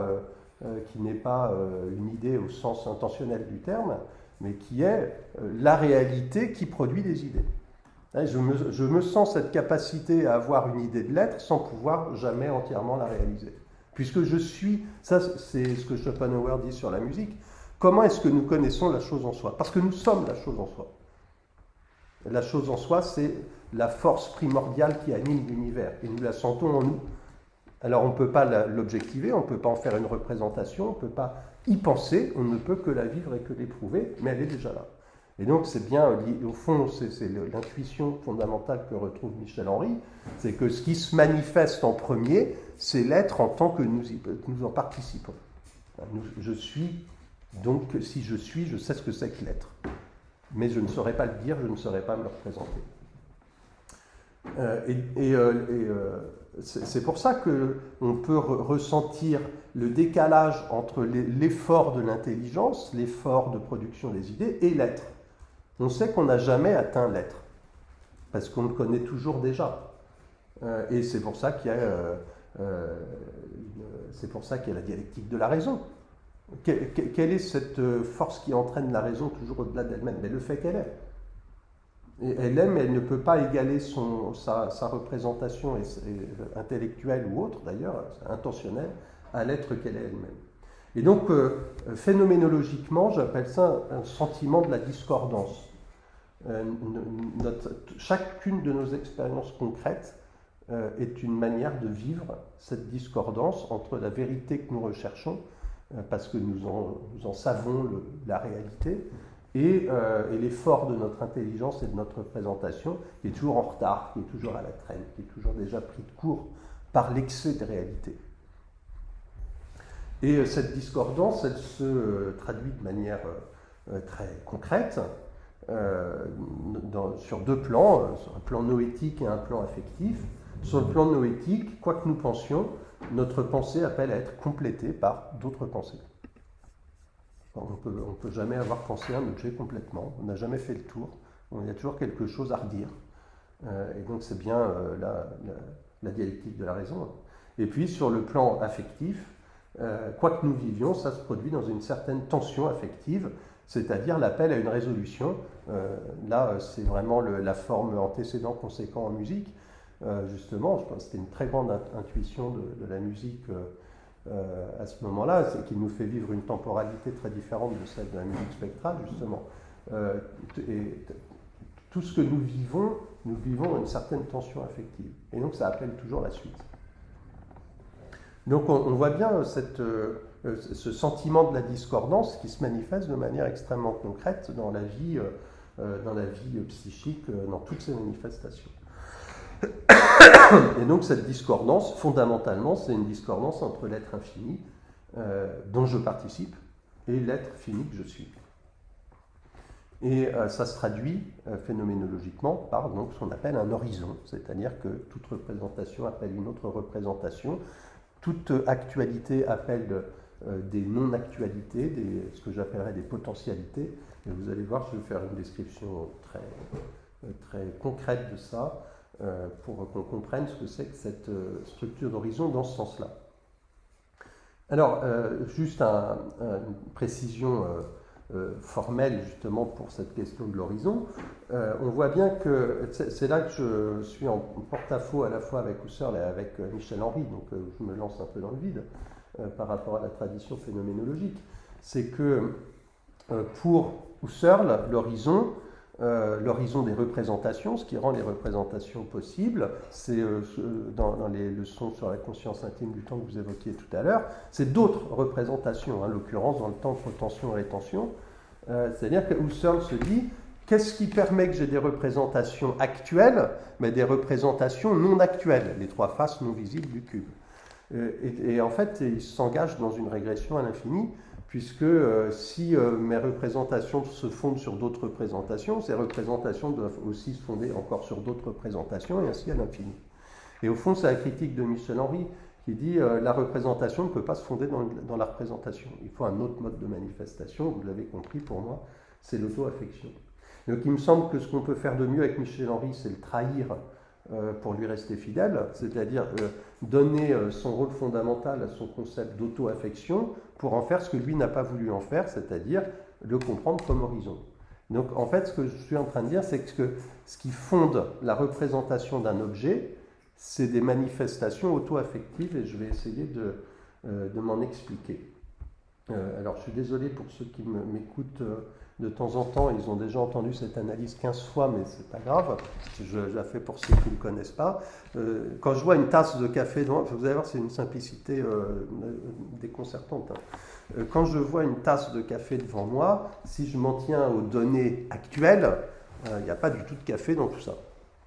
une idée au sens intentionnel du terme, mais qui est la réalité qui produit des idées. Je me sens cette capacité à avoir une idée de l'être sans pouvoir jamais entièrement la réaliser. Puisque je suis, ça c'est ce que Schopenhauer dit sur la musique, comment est-ce que nous connaissons la chose en soi? Parce que nous sommes la chose en soi. La chose en soi, c'est la force primordiale qui anime l'univers, et nous la sentons en nous. Alors on ne peut pas l'objectiver, on ne peut pas en faire une représentation, on ne peut pas y penser, on ne peut que la vivre et que l'éprouver, mais elle est déjà là. Et donc c'est bien, au fond, c'est l'intuition fondamentale que retrouve Michel Henry, c'est que ce qui se manifeste en premier, c'est l'être en tant que nous en participons. Je suis, donc si je suis, je sais ce que c'est que l'être. Mais je ne saurais pas le dire, je ne saurais pas me le représenter. C'est pour ça qu'on peut ressentir le décalage entre l'effort de l'intelligence, l'effort de production des idées, et l'être. On sait qu'on n'a jamais atteint l'être, parce qu'on le connaît toujours déjà. Et c'est pour ça qu'il y a la dialectique de la raison. Quelle est cette force qui entraîne la raison toujours au-delà d'elle-même? Mais le fait qu'elle est. Et elle aime, elle ne peut pas égaler sa représentation intellectuelle ou autre, d'ailleurs, intentionnelle, à l'être qu'elle est elle-même. Et donc, phénoménologiquement, j'appelle ça un sentiment de la discordance. Chacune de nos expériences concrètes est une manière de vivre cette discordance entre la vérité que nous recherchons, parce que nous en savons la réalité, et l'effort de notre intelligence et de notre représentation qui est toujours en retard, qui est toujours à la traîne, qui est toujours déjà pris de court par l'excès de réalité. Et cette discordance, elle se traduit de manière très concrète sur deux plans, un plan noétique et un plan affectif. Sur le plan noétique, quoi que nous pensions, notre pensée appelle à être complétée par d'autres pensées. On ne peut jamais avoir pensé un objet complètement, on n'a jamais fait le tour, il y a toujours quelque chose à redire. Et donc c'est bien la dialectique de la raison. Et puis sur le plan affectif, quoi que nous vivions, ça se produit dans une certaine tension affective, c'est-à-dire l'appel à une résolution. Là, c'est vraiment la forme antécédent-conséquent en musique. Justement, je pense que c'était une très grande intuition de la musique à ce moment-là, c'est qui nous fait vivre une temporalité très différente de celle de la musique spectrale, justement. Et tout ce que nous vivons une certaine tension affective. Et donc ça appelle toujours la suite. Donc on voit bien ce sentiment de la discordance qui se manifeste de manière extrêmement concrète dans la vie psychique, dans toutes ces manifestations. Et donc cette discordance, fondamentalement, c'est une discordance entre l'être infini dont je participe et l'être fini que je suis. Et ça se traduit phénoménologiquement par donc, ce qu'on appelle un horizon, c'est-à-dire que toute représentation appelle une autre représentation, toute actualité appelle des non-actualités, ce que j'appellerais des potentialités. Et vous allez voir, je vais faire une description très concrète de ça pour qu'on comprenne ce que c'est que cette structure d'horizon dans ce sens-là. Alors, juste une précision formelle justement pour cette question de l'horizon. On voit bien que c'est là que je suis en porte-à-faux à la fois avec Husserl et avec Michel Henry, donc je me lance un peu dans le vide par rapport à la tradition phénoménologique. C'est que pour Husserl, l'horizon des représentations, ce qui rend les représentations possibles, c'est dans les leçons sur la conscience intime du temps que vous évoquiez tout à l'heure, c'est d'autres représentations, en l'occurrence dans le temps entre tension et rétention. C'est-à-dire que Husserl se dit, qu'est-ce qui permet que j'ai des représentations actuelles, mais des représentations non actuelles, les trois faces non visibles du cube. Et en fait, il s'engage dans une régression à l'infini, puisque si mes représentations se fondent sur d'autres représentations, ces représentations doivent aussi se fonder encore sur d'autres représentations, et ainsi à l'infini. Et au fond, c'est la critique de Michel Henry qui dit la représentation ne peut pas se fonder dans la représentation. Il faut un autre mode de manifestation, vous l'avez compris pour moi, c'est l'auto-affection. Donc il me semble que ce qu'on peut faire de mieux avec Michel Henry, c'est le trahir pour lui rester fidèle, c'est-à-dire donner son rôle fondamental à son concept d'auto-affection pour en faire ce que lui n'a pas voulu en faire, c'est-à-dire le comprendre comme horizon. Donc en fait, ce que je suis en train de dire, c'est que ce qui fonde la représentation d'un objet, c'est des manifestations auto-affectives, et je vais essayer de m'en expliquer. Alors je suis désolé pour ceux qui m'écoutent de temps en temps, ils ont déjà entendu cette analyse 15 fois, mais c'est pas grave, je la fais pour ceux qui ne connaissent pas. Quand je vois une tasse de café devant, vous allez voir, c'est une simplicité déconcertante. Quand je vois une tasse de café devant moi, si je m'en tiens aux données actuelles, il n'y a pas du tout de café dans tout ça.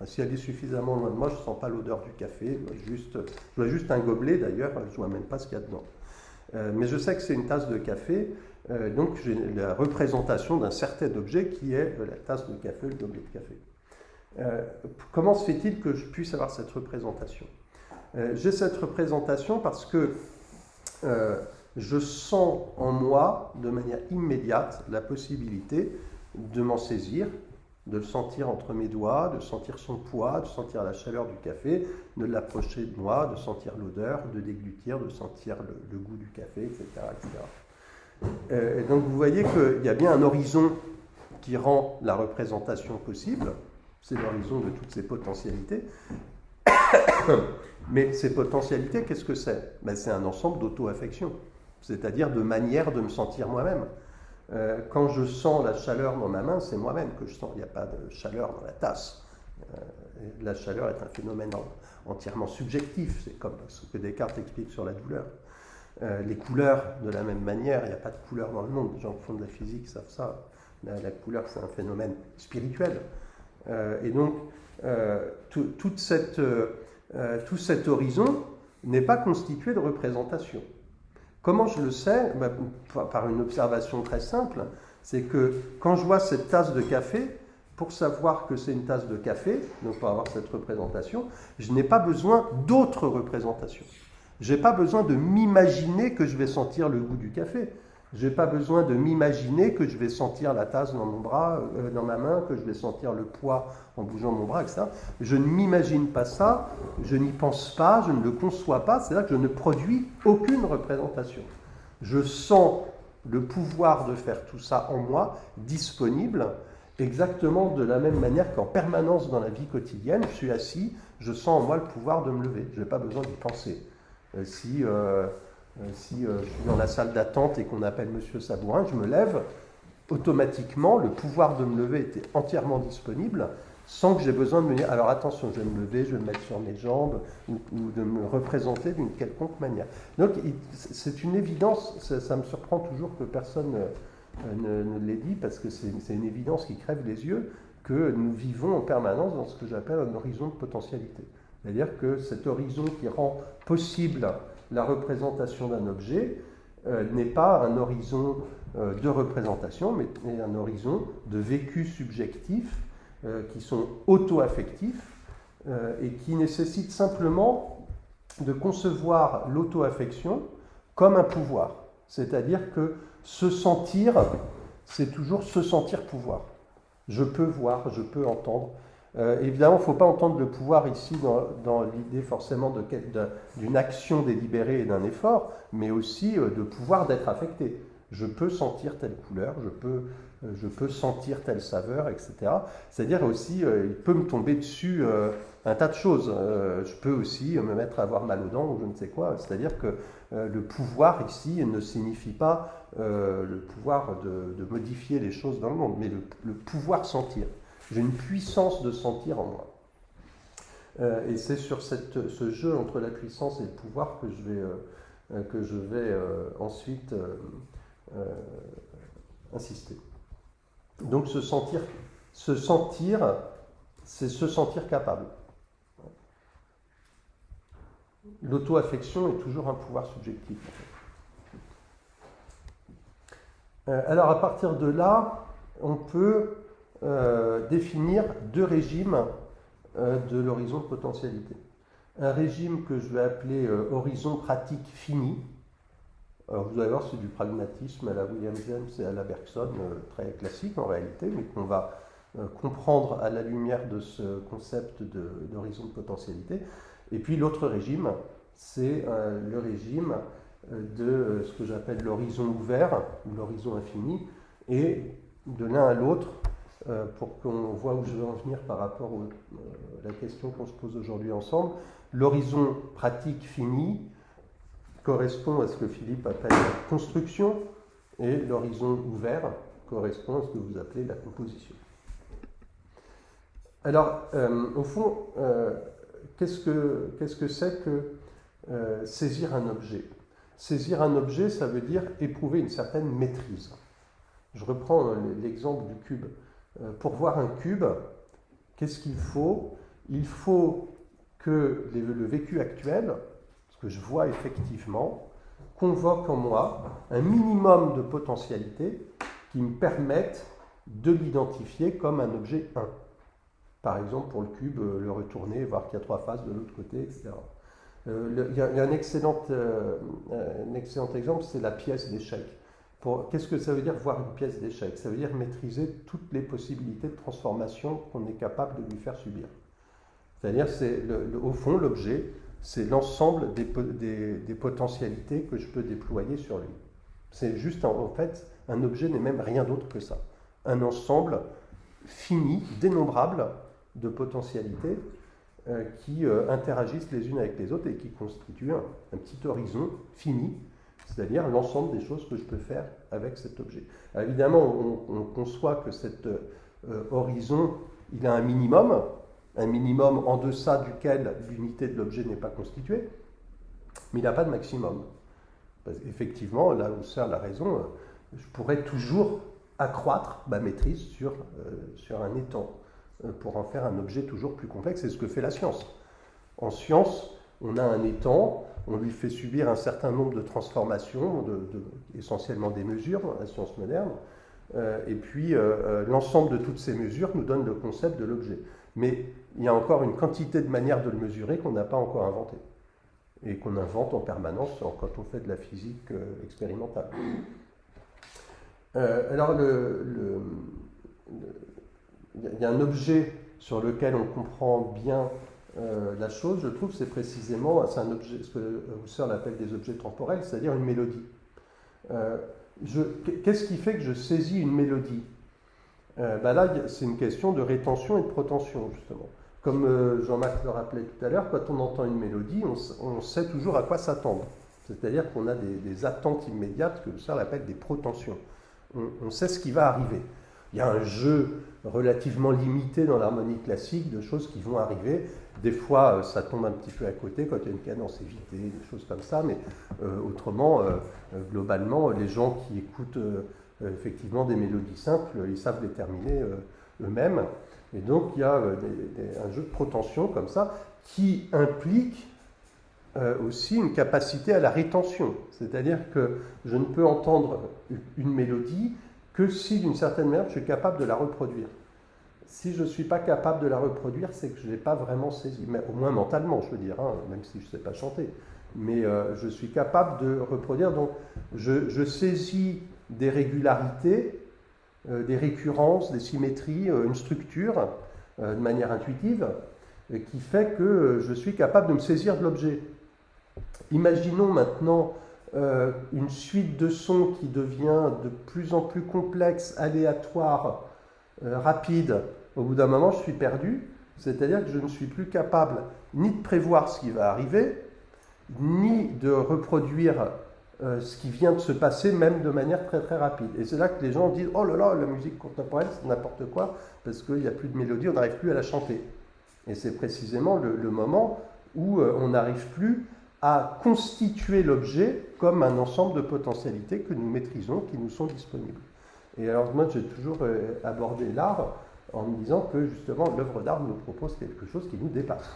Si elle est suffisamment loin de moi, je ne sens pas l'odeur du café, je vois juste un gobelet d'ailleurs, je ne vois même pas ce qu'il y a dedans. Mais je sais que c'est une tasse de café, donc j'ai la représentation d'un certain objet qui est la tasse de café, le gobelet de café. Comment se fait-il que je puisse avoir cette représentation ? J'ai cette représentation parce que je sens en moi, de manière immédiate, la possibilité de m'en saisir, de le sentir entre mes doigts, de sentir son poids, de sentir la chaleur du café, de l'approcher de moi, de sentir l'odeur, de déglutir, de sentir le goût du café, etc. Et donc vous voyez qu'il y a bien un horizon qui rend la représentation possible, c'est l'horizon de toutes ces potentialités. Mais ces potentialités, qu'est-ce que c'est ? C'est un ensemble d'auto-affection, c'est-à-dire de manière de me sentir moi-même. Quand je sens la chaleur dans ma main, c'est moi-même que je sens. Il n'y a pas de chaleur dans la tasse. La chaleur est un phénomène entièrement subjectif. C'est comme ce que Descartes explique sur la douleur. Les couleurs, de la même manière, il n'y a pas de couleur dans le monde. Les gens qui font de la physique savent ça. La couleur, c'est un phénomène spirituel. Et donc, tout cet horizon n'est pas constitué de représentation. Comment je le sais ? Par une observation très simple, c'est que quand je vois cette tasse de café, pour savoir que c'est une tasse de café, donc pour avoir cette représentation, je n'ai pas besoin d'autres représentations. Je n'ai pas besoin de m'imaginer que je vais sentir le goût du café. Je n'ai pas besoin de m'imaginer que je vais sentir la tasse dans mon bras, dans ma main, que je vais sentir le poids en bougeant mon bras, etc. Je ne m'imagine pas ça, je n'y pense pas, je ne le conçois pas, c'est-à-dire que je ne produis aucune représentation. Je sens le pouvoir de faire tout ça en moi, disponible, exactement de la même manière qu'en permanence dans la vie quotidienne, je suis assis, je sens en moi le pouvoir de me lever, je n'ai pas besoin d'y penser. Si je suis dans la salle d'attente et qu'on appelle Monsieur Sabourin, je me lève, automatiquement, le pouvoir de me lever était entièrement disponible, sans que j'ai besoin de me dire, alors attention, je vais me lever, je vais me mettre sur mes jambes, ou de me représenter d'une quelconque manière. Donc c'est une évidence, ça me surprend toujours que personne ne l'ait dit, parce que c'est une évidence qui crève les yeux, que nous vivons en permanence dans ce que j'appelle un horizon de potentialité. C'est-à-dire que cet horizon qui rend possible la représentation d'un objet n'est pas un horizon de représentation, mais un horizon de vécu subjectif qui sont auto-affectifs et qui nécessitent simplement de concevoir l'auto-affection comme un pouvoir. C'est-à-dire que se sentir, c'est toujours se sentir pouvoir. Je peux voir, je peux entendre. Évidemment, il ne faut pas entendre le pouvoir ici dans l'idée forcément d'une action délibérée et d'un effort, mais aussi de pouvoir d'être affecté. Je peux sentir telle couleur, je peux sentir telle saveur, etc. C'est-à-dire aussi, il peut me tomber dessus un tas de choses. Je peux aussi me mettre à avoir mal aux dents ou je ne sais quoi. C'est-à-dire que le pouvoir ici ne signifie pas le pouvoir de modifier les choses dans le monde, mais le pouvoir sentir. J'ai une puissance de sentir en moi. Et c'est sur ce jeu entre la puissance et le pouvoir que je vais ensuite insister. Donc se sentir, c'est se sentir capable. L'auto-affection est toujours un pouvoir subjectif. Alors à partir de là, on peut définir deux régimes de l'horizon de potentialité. Un régime que je vais appeler horizon pratique fini. Alors vous allez voir, c'est du pragmatisme à la William James et à la Bergson, très classique en réalité, mais qu'on va comprendre à la lumière de ce concept d'horizon de potentialité. Et puis l'autre régime, c'est le régime de ce que j'appelle l'horizon ouvert, ou l'horizon infini, et de l'un à l'autre, pour qu'on voit où je veux en venir par rapport à la question qu'on se pose aujourd'hui ensemble, l'horizon pratique fini correspond à ce que Philippe appelle la construction, et l'horizon ouvert correspond à ce que vous appelez la composition. Alors, au fond, qu'est-ce que c'est que saisir un objet? Saisir un objet, ça veut dire éprouver une certaine maîtrise. Je reprends l'exemple du cube. Pour voir un cube, qu'est-ce qu'il faut? Il faut que le vécu actuel, ce que je vois effectivement, convoque en moi un minimum de potentialité qui me permette de l'identifier comme un objet 1. Par exemple, pour le cube, le retourner, voir qu'il y a 3 faces de l'autre côté, etc. Il y a un excellent exemple, c'est la pièce d'échec. Qu'est-ce que ça veut dire voir une pièce d'échec? Ça veut dire maîtriser toutes les possibilités de transformation qu'on est capable de lui faire subir. C'est-à-dire, au fond, l'objet, c'est l'ensemble des potentialités que je peux déployer sur lui. C'est juste, en fait, un objet n'est même rien d'autre que ça. Un ensemble fini, dénombrable de potentialités qui interagissent les unes avec les autres et qui constituent un petit horizon fini, c'est-à-dire l'ensemble des choses que je peux faire avec cet objet. Alors évidemment, on conçoit que cet horizon, il a un minimum en deçà duquel l'unité de l'objet n'est pas constituée, mais il n'a pas de maximum. Parce qu'effectivement, là où sert la raison, je pourrais toujours accroître ma maîtrise sur un étang pour en faire un objet toujours plus complexe. C'est ce que fait la science. En science, on a un étang, on lui fait subir un certain nombre de transformations, essentiellement des mesures dans la science moderne, et puis l'ensemble de toutes ces mesures nous donne le concept de l'objet. Mais il y a encore une quantité de manières de le mesurer qu'on n'a pas encore inventées, et qu'on invente en permanence quand on fait de la physique expérimentale. Alors, il y a un objet sur lequel on comprend bien la chose, je trouve, c'est précisément c'est un objet, ce que Husserl appelle des objets temporels, c'est-à-dire une mélodie. Qu'est-ce qui fait que je saisis une mélodie? Là, c'est une question de rétention et de protension, justement. Comme Jean-Marc le rappelait tout à l'heure, quand on entend une mélodie, on sait toujours à quoi s'attendre. C'est-à-dire qu'on a des attentes immédiates que Husserl appelle des protensions. on sait ce qui va arriver. Il y a un jeu relativement limité dans l'harmonie classique de choses qui vont arriver. Des fois, ça tombe un petit peu à côté quand il y a une cadence évitée, des choses comme ça, mais autrement, globalement, les gens qui écoutent effectivement des mélodies simples, ils savent les terminer eux-mêmes. Et donc, il y a un jeu de protension comme ça qui implique aussi une capacité à la rétention. C'est-à-dire que je ne peux entendre une mélodie que si, d'une certaine manière, je suis capable de la reproduire. Si je ne suis pas capable de la reproduire, c'est que je ne l'ai pas vraiment saisie, mais au moins mentalement, je veux dire, hein, même si je ne sais pas chanter. Mais je suis capable de reproduire, donc je saisis des régularités, des récurrences, des symétries, une structure, de manière intuitive, qui fait que je suis capable de me saisir de l'objet. Imaginons maintenant une suite de sons qui devient de plus en plus complexe, aléatoire, rapide. Au bout d'un moment, je suis perdu, c'est-à-dire que je ne suis plus capable ni de prévoir ce qui va arriver, ni de reproduire ce qui vient de se passer, même de manière très très rapide. Et c'est là que les gens disent « Oh là là, la musique contemporaine, c'est n'importe quoi, parce qu'il n'y a plus de mélodie, on n'arrive plus à la chanter. » Et c'est précisément le moment où on n'arrive plus à constituer l'objet comme un ensemble de potentialités que nous maîtrisons, qui nous sont disponibles. Et alors moi, j'ai toujours abordé l'art en me disant que justement, l'œuvre d'art nous propose quelque chose qui nous dépasse.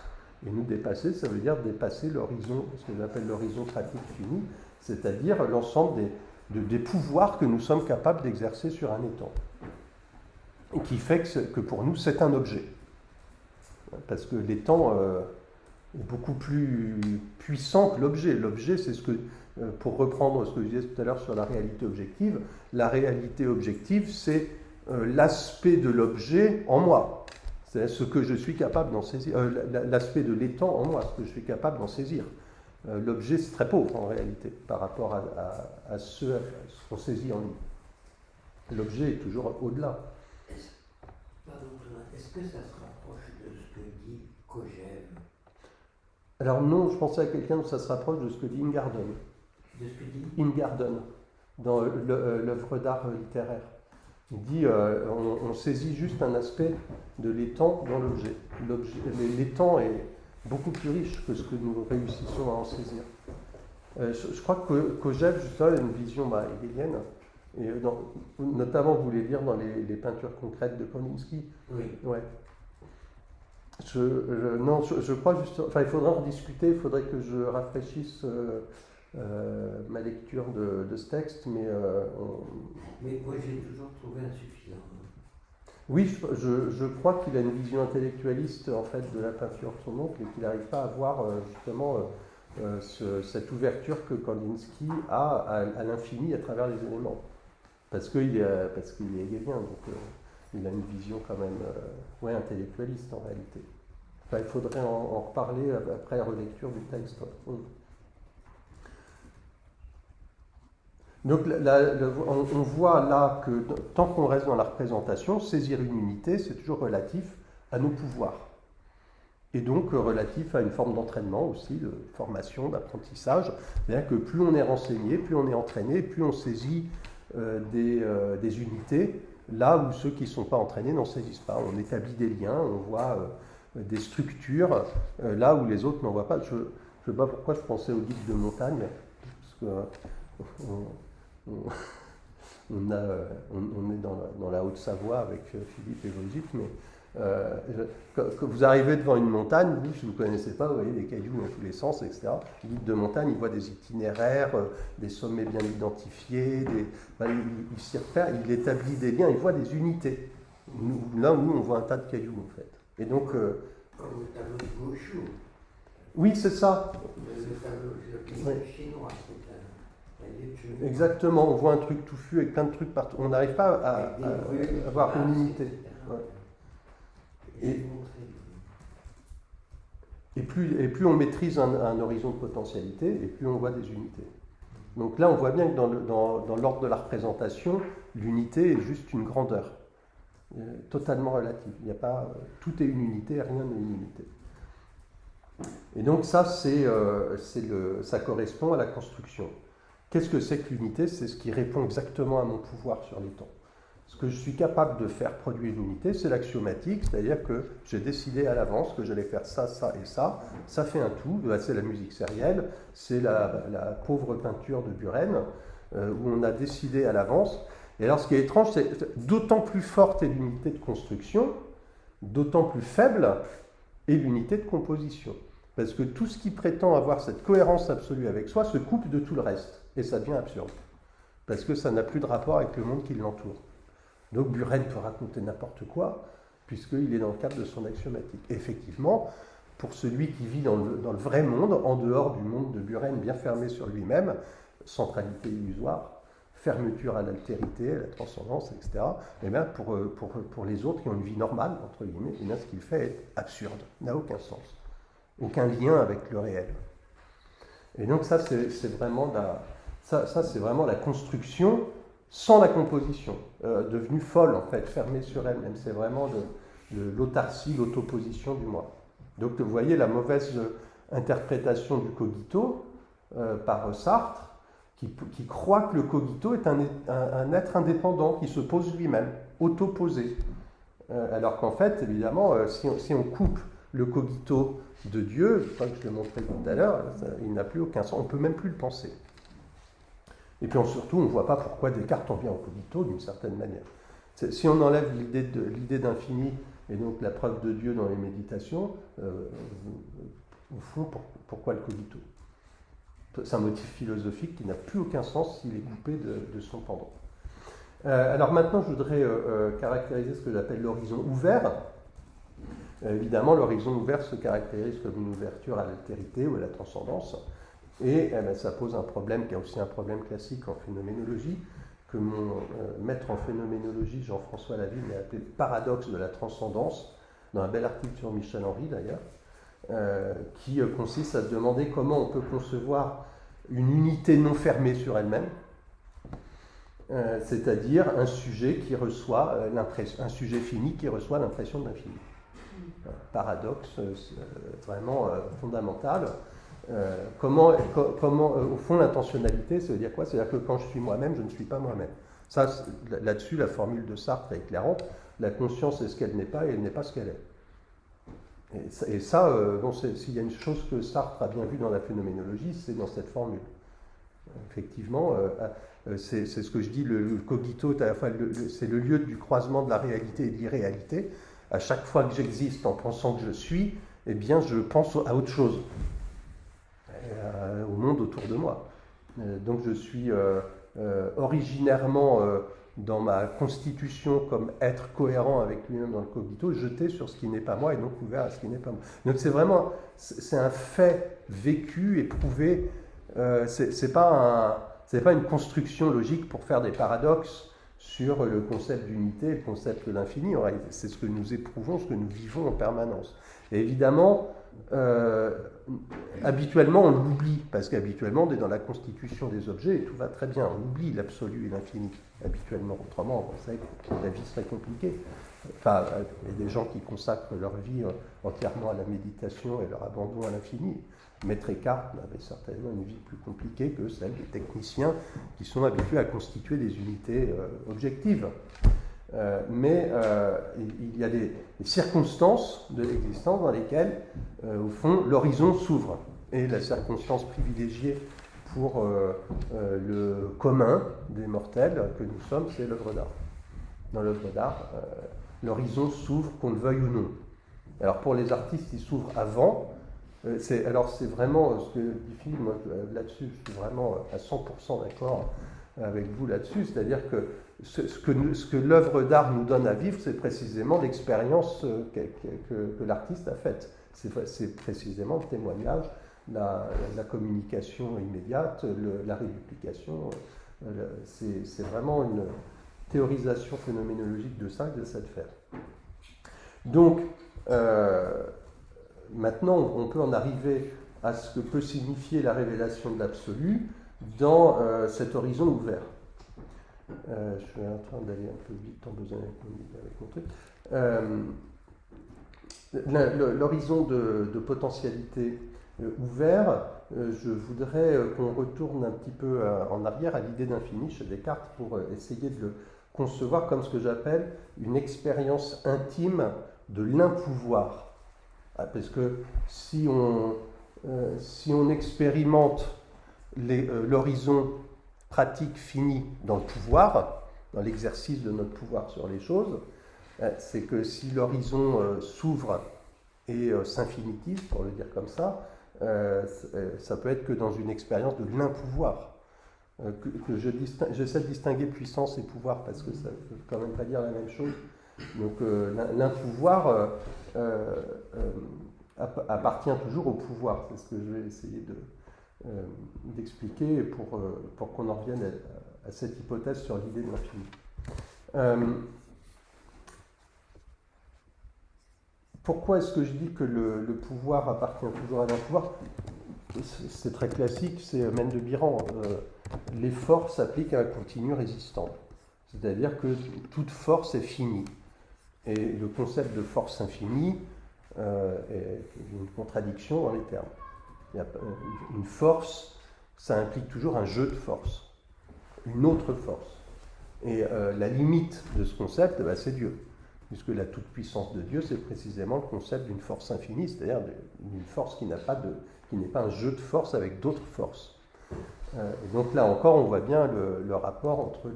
Et nous dépasser, ça veut dire dépasser l'horizon, ce que j'appelle l'horizon pratique fini, c'est-à-dire l'ensemble des pouvoirs que nous sommes capables d'exercer sur un étang. Et qui fait que pour nous, c'est un objet. Parce que l'étang est beaucoup plus puissant que l'objet. L'objet, c'est ce que, pour reprendre ce que je disais tout à l'heure sur la réalité objective, la réalité objective, c'est l'aspect de l'objet en moi. C'est ce que je suis capable d'en saisir, l'aspect de l'étang en moi, ce que je suis capable d'en saisir. L'objet, c'est très pauvre en réalité par rapport à ce qu'on saisit en lui. L'objet est toujours au-delà.
Est-ce que ça se rapproche de ce que dit Kojève?
Alors non, je pensais à quelqu'un où ça se rapproche de ce que dit Ingarden.
De ce que dit
Ingarden, dans l'œuvre d'art littéraire. Il dit on saisit juste un aspect de l'étang dans l'objet. L'étang est beaucoup plus riche que ce que nous réussissons à en saisir. Je crois que Kojève, justement, a une vision hegelienne, et notamment, vous voulez lire dans les peintures concrètes de Kandinsky.
Oui.
Ouais. Je crois justement. Enfin, il faudra en discuter, il faudrait que je rafraîchisse ma lecture de ce texte, mais.
Mais moi, j'ai toujours trouvé insuffisant.
Oui, je crois qu'il a une vision intellectualiste en fait de la peinture de son oncle et qu'il n'arrive pas à voir justement cette ouverture que Kandinsky a à l'infini à travers les éléments. Parce qu'il est hegelien, donc il a une vision quand même intellectualiste en réalité. Enfin, il faudrait en reparler après la relecture du texte. Donc on voit là que tant qu'on reste dans la représentation, saisir une unité, c'est toujours relatif à nos pouvoirs. Et donc relatif à une forme d'entraînement aussi, de formation, d'apprentissage. C'est-à-dire que plus on est renseigné, plus on est entraîné, plus on saisit des unités, là où ceux qui ne sont pas entraînés n'en saisissent pas. On établit des liens, on voit des structures, là où les autres n'en voient pas. Je ne sais pas pourquoi je pensais au guide de montagne, parce que on est dans la Haute-Savoie avec Philippe et Brigitte, mais quand vous arrivez devant une montagne, vous, si vous ne connaissez pas, vous voyez des cailloux dans tous les sens, etc. Le guide de montagne, il voit des itinéraires, des sommets bien identifiés, il s'y repère, il établit des liens, il voit des unités. Nous, on voit un tas de cailloux, en fait. Et donc...
Comme le tableau de Gauchou.
Oui, c'est ça.
Le tableau chinois, c'est
exactement, on voit un truc touffu avec plein de trucs partout. On n'arrive pas à avoir une unité. Ouais. Et plus on maîtrise un horizon de potentialité, et plus on voit des unités. Donc là, on voit bien que dans l'ordre de la représentation, l'unité est juste une grandeur, totalement relative. Il n'y a pas, tout est une unité, rien n'est une unité. Et donc ça, ça correspond à la construction. Qu'est-ce que c'est que l'unité? C'est ce qui répond exactement à mon pouvoir sur les temps. Ce que je suis capable de faire produire une unité, c'est l'axiomatique, c'est-à-dire que j'ai décidé à l'avance que j'allais faire ça, ça et ça fait un tout. C'est la musique sérielle, c'est la pauvre peinture de Buren, où on a décidé à l'avance. Et alors ce qui est étrange, c'est d'autant plus forte est l'unité de construction, d'autant plus faible est l'unité de composition. Parce que tout ce qui prétend avoir cette cohérence absolue avec soi se coupe de tout le reste, et ça devient absurde. Parce que ça n'a plus de rapport avec le monde qui l'entoure. Donc Buren peut raconter n'importe quoi, puisqu'il est dans le cadre de son axiomatique. Et effectivement, pour celui qui vit dans le vrai monde, en dehors du monde de Buren bien fermé sur lui-même, centralité illusoire, fermeture à l'altérité, à la transcendance, etc., et bien pour les autres qui ont une vie normale, entre guillemets, et bien ce qu'il fait est absurde, n'a aucun sens, aucun lien avec le réel. Et donc ça, c'est vraiment c'est vraiment la construction sans la composition, devenue folle en fait, fermée sur elle-même. C'est vraiment l'autarcie, l'autoposition du moi. Donc vous voyez la mauvaise interprétation du cogito par Sartre, qui croit que le cogito est un être indépendant, qui se pose lui-même, autoposé. Alors qu'en fait, évidemment, si on coupe le cogito de Dieu, je crois que je l'ai montré tout à l'heure, il n'a plus aucun sens, on ne peut même plus le penser. Et puis surtout, on ne voit pas pourquoi Descartes en vient au cogito d'une certaine manière. Si on enlève l'idée d'infini et donc la preuve de Dieu dans les méditations, au fond, pourquoi le cogito? C'est un motif philosophique qui n'a plus aucun sens s'il est coupé de son pendant. Alors maintenant, je voudrais caractériser ce que j'appelle l'horizon ouvert. Évidemment, l'horizon ouvert se caractérise comme une ouverture à l'altérité ou à la transcendance. Et ça pose un problème qui est aussi un problème classique en phénoménologie, que mon maître en phénoménologie, Jean-François Lavigne, a appelé le paradoxe de la transcendance, dans un bel article sur Michel Henry d'ailleurs, qui consiste à se demander comment on peut concevoir une unité non fermée sur elle-même, c'est-à-dire un sujet qui reçoit un sujet fini qui reçoit l'impression de l'infini. Un paradoxe vraiment fondamental. Comment au fond, l'intentionnalité, ça veut dire quoi? C'est-à-dire que quand je suis moi-même, je ne suis pas moi-même. Ça, là-dessus, la formule de Sartre est éclairante. La conscience est ce qu'elle n'est pas et elle n'est pas ce qu'elle est. Et ça, s'il y a une chose que Sartre a bien vue dans la phénoménologie, c'est dans cette formule. Effectivement, c'est ce que je dis, le cogito, c'est le lieu du croisement de la réalité et de l'irréalité. À chaque fois que j'existe en pensant que je suis, eh bien, je pense à autre chose. Au monde autour de moi. Donc je suis originairement dans ma constitution comme être cohérent avec lui-même dans le cogito, jeté sur ce qui n'est pas moi et donc ouvert à ce qui n'est pas moi. Donc c'est un fait vécu, éprouvé. C'est pas une construction logique pour faire des paradoxes sur le concept d'unité et le concept de l'infini. C'est ce que nous éprouvons, ce que nous vivons en permanence. Et évidemment, habituellement on l'oublie, parce qu'habituellement on est dans la constitution des objets et tout va très bien, on oublie l'absolu et l'infini habituellement, autrement on sait que la vie serait compliquée. Enfin, il y a des gens qui consacrent leur vie entièrement à la méditation et leur abandon à l'infini. Maître Eckhart avait certainement une vie plus compliquée que celle des techniciens qui sont habitués à constituer des unités objectives. Mais il y a des circonstances de l'existence dans lesquelles, au fond, l'horizon s'ouvre. Et la circonstance privilégiée pour le commun des mortels que nous sommes, c'est l'œuvre d'art. Dans l'œuvre d'art, l'horizon s'ouvre, qu'on le veuille ou non. Alors pour les artistes, il s'ouvre avant. C'est vraiment ce que dit Philippe, moi là-dessus, je suis vraiment à 100% d'accord avec vous là-dessus, c'est-à-dire que ce que l'œuvre d'art nous donne à vivre, c'est précisément l'expérience que l'artiste a faite. C'est précisément le témoignage, la communication immédiate, la réduplication. C'est vraiment une théorisation phénoménologique de ça que j'essaie de faire. Donc, maintenant, on peut en arriver à ce que peut signifier la révélation de l'absolu dans cet horizon ouvert. Je suis en train d'aller un peu vite en besoin avec mon truc. L'horizon de potentialité ouvert, je voudrais qu'on retourne un petit peu en arrière à l'idée d'infini chez Descartes pour essayer de le concevoir comme ce que j'appelle une expérience intime de l'impouvoir. Parce que si on expérimente l'horizon pratique fini dans le pouvoir, dans l'exercice de notre pouvoir sur les choses, c'est que si l'horizon s'ouvre et s'infinitise, pour le dire comme ça peut être que dans une expérience de l'impouvoir. Que j'essaie de distinguer puissance et pouvoir parce que ça ne veut quand même pas dire la même chose. Donc l'impouvoir appartient toujours au pouvoir. C'est ce que je vais essayer d'expliquer pour qu'on en revienne à cette hypothèse sur l'idée de l'infini. Pourquoi est-ce que je dis que le pouvoir appartient toujours à l'impouvoir? C'est très classique, c'est Mendebiran. Les forces s'appliquent à un continu résistant. C'est-à-dire que toute force est finie. Et le concept de force infinie est une contradiction dans les termes. Une force, ça implique toujours un jeu de force, une autre force. Et la limite de ce concept, c'est Dieu. Puisque la toute-puissance de Dieu, c'est précisément le concept d'une force infinie, c'est-à-dire d'une force qui n'est pas un jeu de force avec d'autres forces. Et donc là encore, on voit bien le rapport entre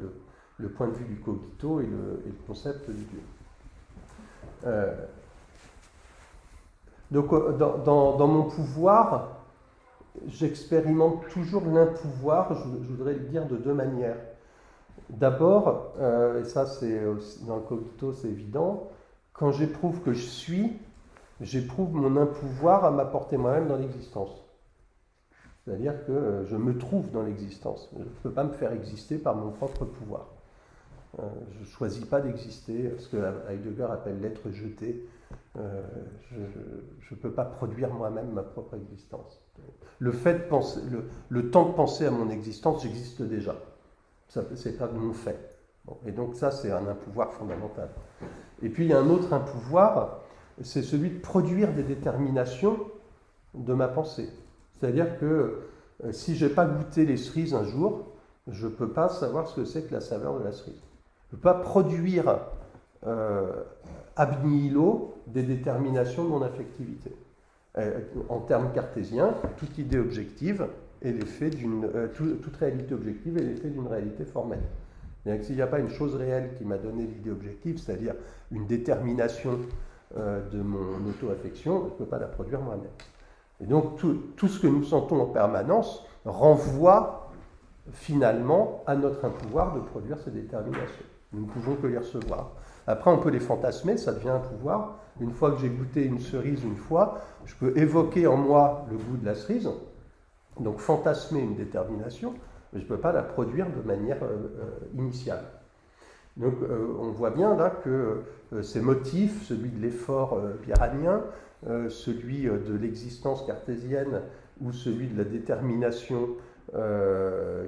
le point de vue du cogito et le concept de Dieu. Donc dans mon pouvoir, j'expérimente toujours l'impouvoir, je voudrais le dire de deux manières. D'abord, et ça c'est dans le cogito c'est évident, quand j'éprouve que je suis, j'éprouve mon impouvoir à m'apporter moi-même dans l'existence. C'est-à-dire que je me trouve dans l'existence. Je ne peux pas me faire exister par mon propre pouvoir. Je ne choisis pas d'exister, ce que Heidegger appelle l'être jeté. Je ne peux pas produire moi-même ma propre existence. Le fait de penser, le temps de penser à mon existence, j'existe déjà. C'est pas de mon fait. Bon, et donc ça, c'est un impouvoir fondamental. Et puis il y a un autre impouvoir, c'est celui de produire des déterminations de ma pensée. C'est-à-dire que si je n'ai pas goûté les cerises un jour, je ne peux pas savoir ce que c'est que la saveur de la cerise. Je ne peux pas produire ab nihilo des déterminations de mon affectivité. En termes cartésiens, toute idée objective est l'effet toute réalité objective est l'effet d'une réalité formelle. S'il n'y a pas une chose réelle qui m'a donné l'idée objective, c'est-à-dire une détermination de mon auto-affection, je ne peux pas la produire moi-même. Et donc tout ce que nous sentons en permanence renvoie finalement à notre impouvoir de produire ces déterminations. Nous ne pouvons que les recevoir. Après, on peut les fantasmer, ça devient un pouvoir. Une fois que j'ai goûté une cerise une fois, je peux évoquer en moi le goût de la cerise, donc fantasmer une détermination, mais je ne peux pas la produire de manière initiale. Donc on voit bien là que ces motifs, celui de l'effort piranien, celui de l'existence cartésienne ou celui de la détermination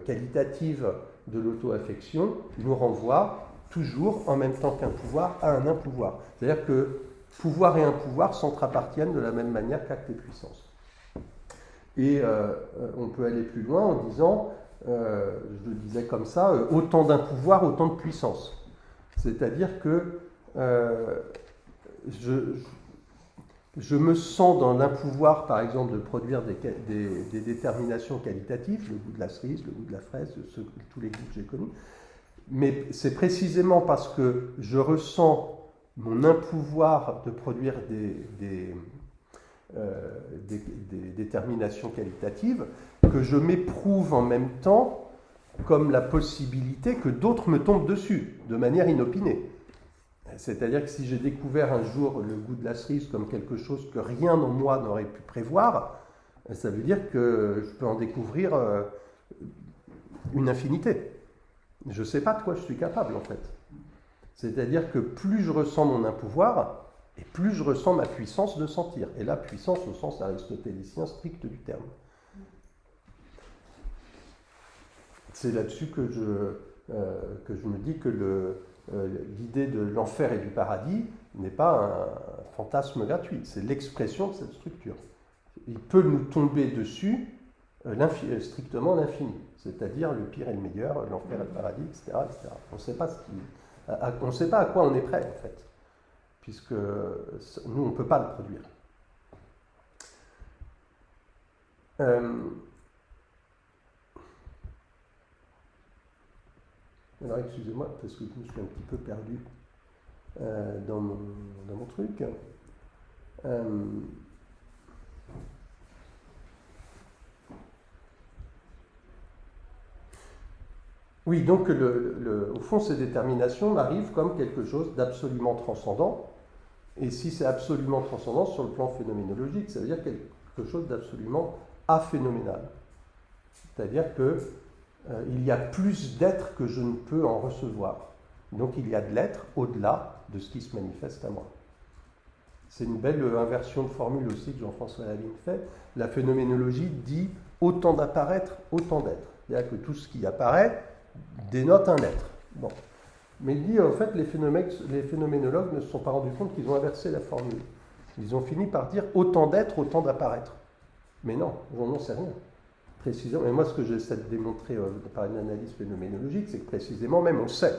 qualitative de l'auto-affection, nous renvoient toujours, en même temps qu'un pouvoir, à un impouvoir. C'est-à-dire que pouvoir et impouvoir s'entre-appartiennent de la même manière qu'acte et puissance. Et on peut aller plus loin en disant, je le disais comme ça, autant d'impouvoir, autant de puissance. C'est-à-dire que je me sens dans l'impouvoir, par exemple, de produire des déterminations qualitatives, le goût de la cerise, le goût de la fraise, tous les goûts que j'ai connus. Mais c'est précisément parce que je ressens mon impouvoir de produire des déterminations qualitatives que je m'éprouve en même temps comme la possibilité que d'autres me tombent dessus, de manière inopinée. C'est-à-dire que si j'ai découvert un jour le goût de la cerise comme quelque chose que rien en moi n'aurait pu prévoir, ça veut dire que je peux en découvrir une infinité. Je ne sais pas de quoi je suis capable, en fait. C'est-à-dire que plus je ressens mon impouvoir, et plus je ressens ma puissance de sentir. Et là, puissance au sens aristotélicien strict du terme. C'est là-dessus que je me dis que l'idée de l'enfer et du paradis n'est pas un fantasme gratuit, c'est l'expression de cette structure. il peut nous tomber dessus strictement l'infini, c'est-à-dire le pire et le meilleur, l'enfer et le paradis, etc. etc. On ne sait pas à quoi on est prêt, en fait, puisque nous, on ne peut pas le produire. Alors, excusez-moi, parce que je me suis un petit peu perdu dans mon truc. Oui, donc au fond, ces déterminations m'arrivent comme quelque chose d'absolument transcendant. Et si c'est absolument transcendant sur le plan phénoménologique, ça veut dire quelque chose d'absolument aphénoménal. C'est-à-dire qu'il y a plus d'être que je ne peux en recevoir. Donc il y a de l'être au-delà de ce qui se manifeste à moi. C'est une belle inversion de formule aussi que Jean-François Lavigne fait. La phénoménologie dit autant d'apparaître, autant d'être. C'est-à-dire que tout ce qui apparaît dénote un être. Bon. Mais il dit, en fait, les phénoménologues ne se sont pas rendus compte qu'ils ont inversé la formule. Ils ont fini par dire autant d'être, autant d'apparaître. Mais non, on n'en sait rien. Précisément, et moi, ce que j'essaie de démontrer par une analyse phénoménologique, c'est que précisément, même on sait.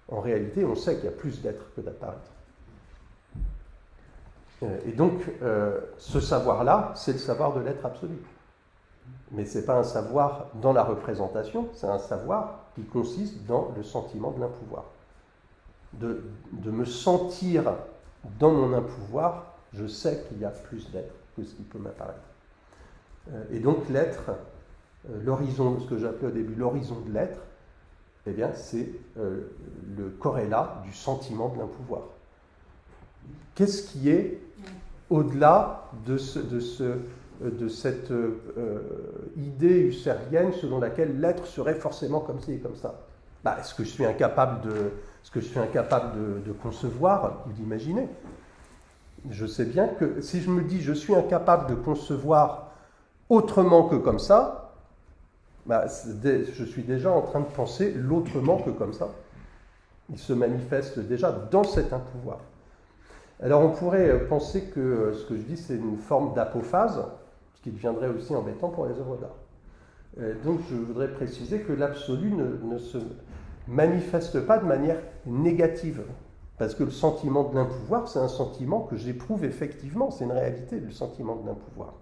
En réalité, on sait qu'il y a plus d'être que d'apparaître. Et donc, ce savoir-là, c'est le savoir de l'être absolu. Mais ce n'est pas un savoir dans la représentation, c'est un savoir qui consiste dans le sentiment de l'impouvoir. De me sentir dans mon impouvoir, je sais qu'il y a plus d'être que ce qui peut m'apparaître. Et donc l'être, l'horizon, ce que j'appelais au début l'horizon de l'être, eh bien c'est le corrélat du sentiment de l'impouvoir. Qu'est-ce qui est au-delà de cette idée husserlienne selon laquelle l'être serait forcément comme ci et comme ça? Est-ce que je suis incapable de concevoir ou d'imaginer? Je sais bien que si je me dis je suis incapable de concevoir autrement que comme ça, je suis déjà en train de penser l'autrement que comme ça. Il se manifeste déjà dans cet impouvoir. Alors on pourrait penser que ce que je dis c'est une forme d'apophase, ce qui deviendrait aussi embêtant pour les œuvres d'art. Donc je voudrais préciser que l'absolu ne se manifeste pas de manière négative, parce que le sentiment de l'impouvoir, c'est un sentiment que j'éprouve effectivement, c'est une réalité, le sentiment de l'impouvoir.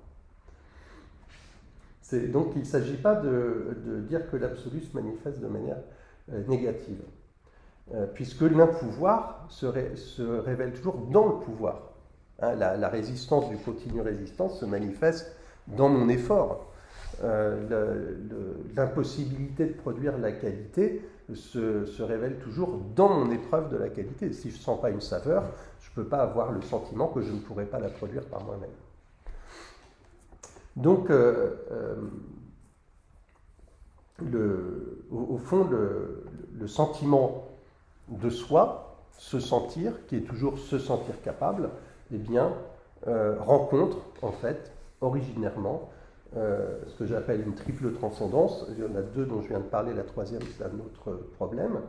Donc il ne s'agit pas de dire que l'absolu se manifeste de manière négative. Puisque l'impouvoir se révèle toujours dans le pouvoir. Hein, la résistance du continu résistance se manifeste dans mon effort. L'impossibilité de produire la qualité se révèle toujours dans mon épreuve de la qualité. Si je ne sens pas une saveur, je ne peux pas avoir le sentiment que je ne pourrais pas la produire par moi-même. Donc, au fond, le sentiment de soi, se sentir, qui est toujours se sentir capable, eh bien, rencontre, en fait, originairement, ce que j'appelle une triple transcendance. Il y en a deux dont je viens de parler, la troisième, c'est un autre problème.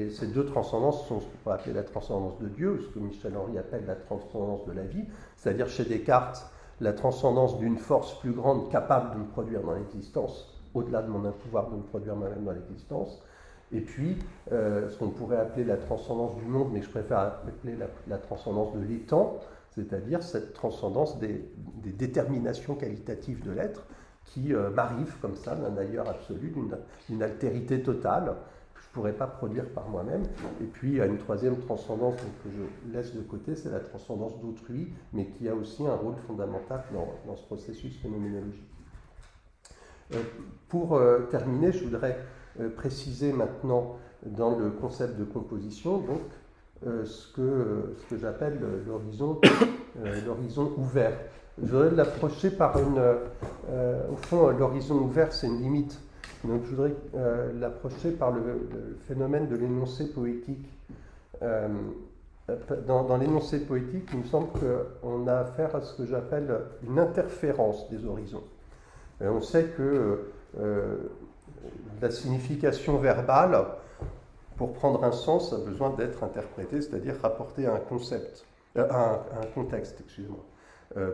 Ces deux transcendances sont ce qu'on pourrait appeler la transcendance de Dieu, ou ce que Michel Henry appelle la transcendance de la vie, c'est-à-dire chez Descartes, la transcendance d'une force plus grande capable de me produire dans l'existence, au-delà de mon impouvoir de me produire moi-même dans l'existence. Et puis, ce qu'on pourrait appeler la transcendance du monde, mais que je préfère appeler la transcendance de l'étang, c'est-à-dire cette transcendance des déterminations qualitatives de l'être qui m'arrive comme ça, d'un ailleurs absolu, d'une altérité totale, que je ne pourrais pas produire par moi-même. Et puis, il y a une troisième transcendance que je laisse de côté, c'est la transcendance d'autrui, mais qui a aussi un rôle fondamental dans ce processus phénoménologique. Pour terminer, je voudrais préciser maintenant dans le concept de composition donc, ce que j'appelle l'horizon ouvert. Je voudrais l'approcher par au fond, l'horizon ouvert, c'est une limite. Donc je voudrais l'approcher par le phénomène de l'énoncé poétique. Dans l'énoncé poétique, il me semble qu'on a affaire à ce que j'appelle une interférence des horizons. On sait que la signification verbale, pour prendre un sens, a besoin d'être interprétée, c'est-à-dire rapportée à un concept, à un contexte, excusez-moi.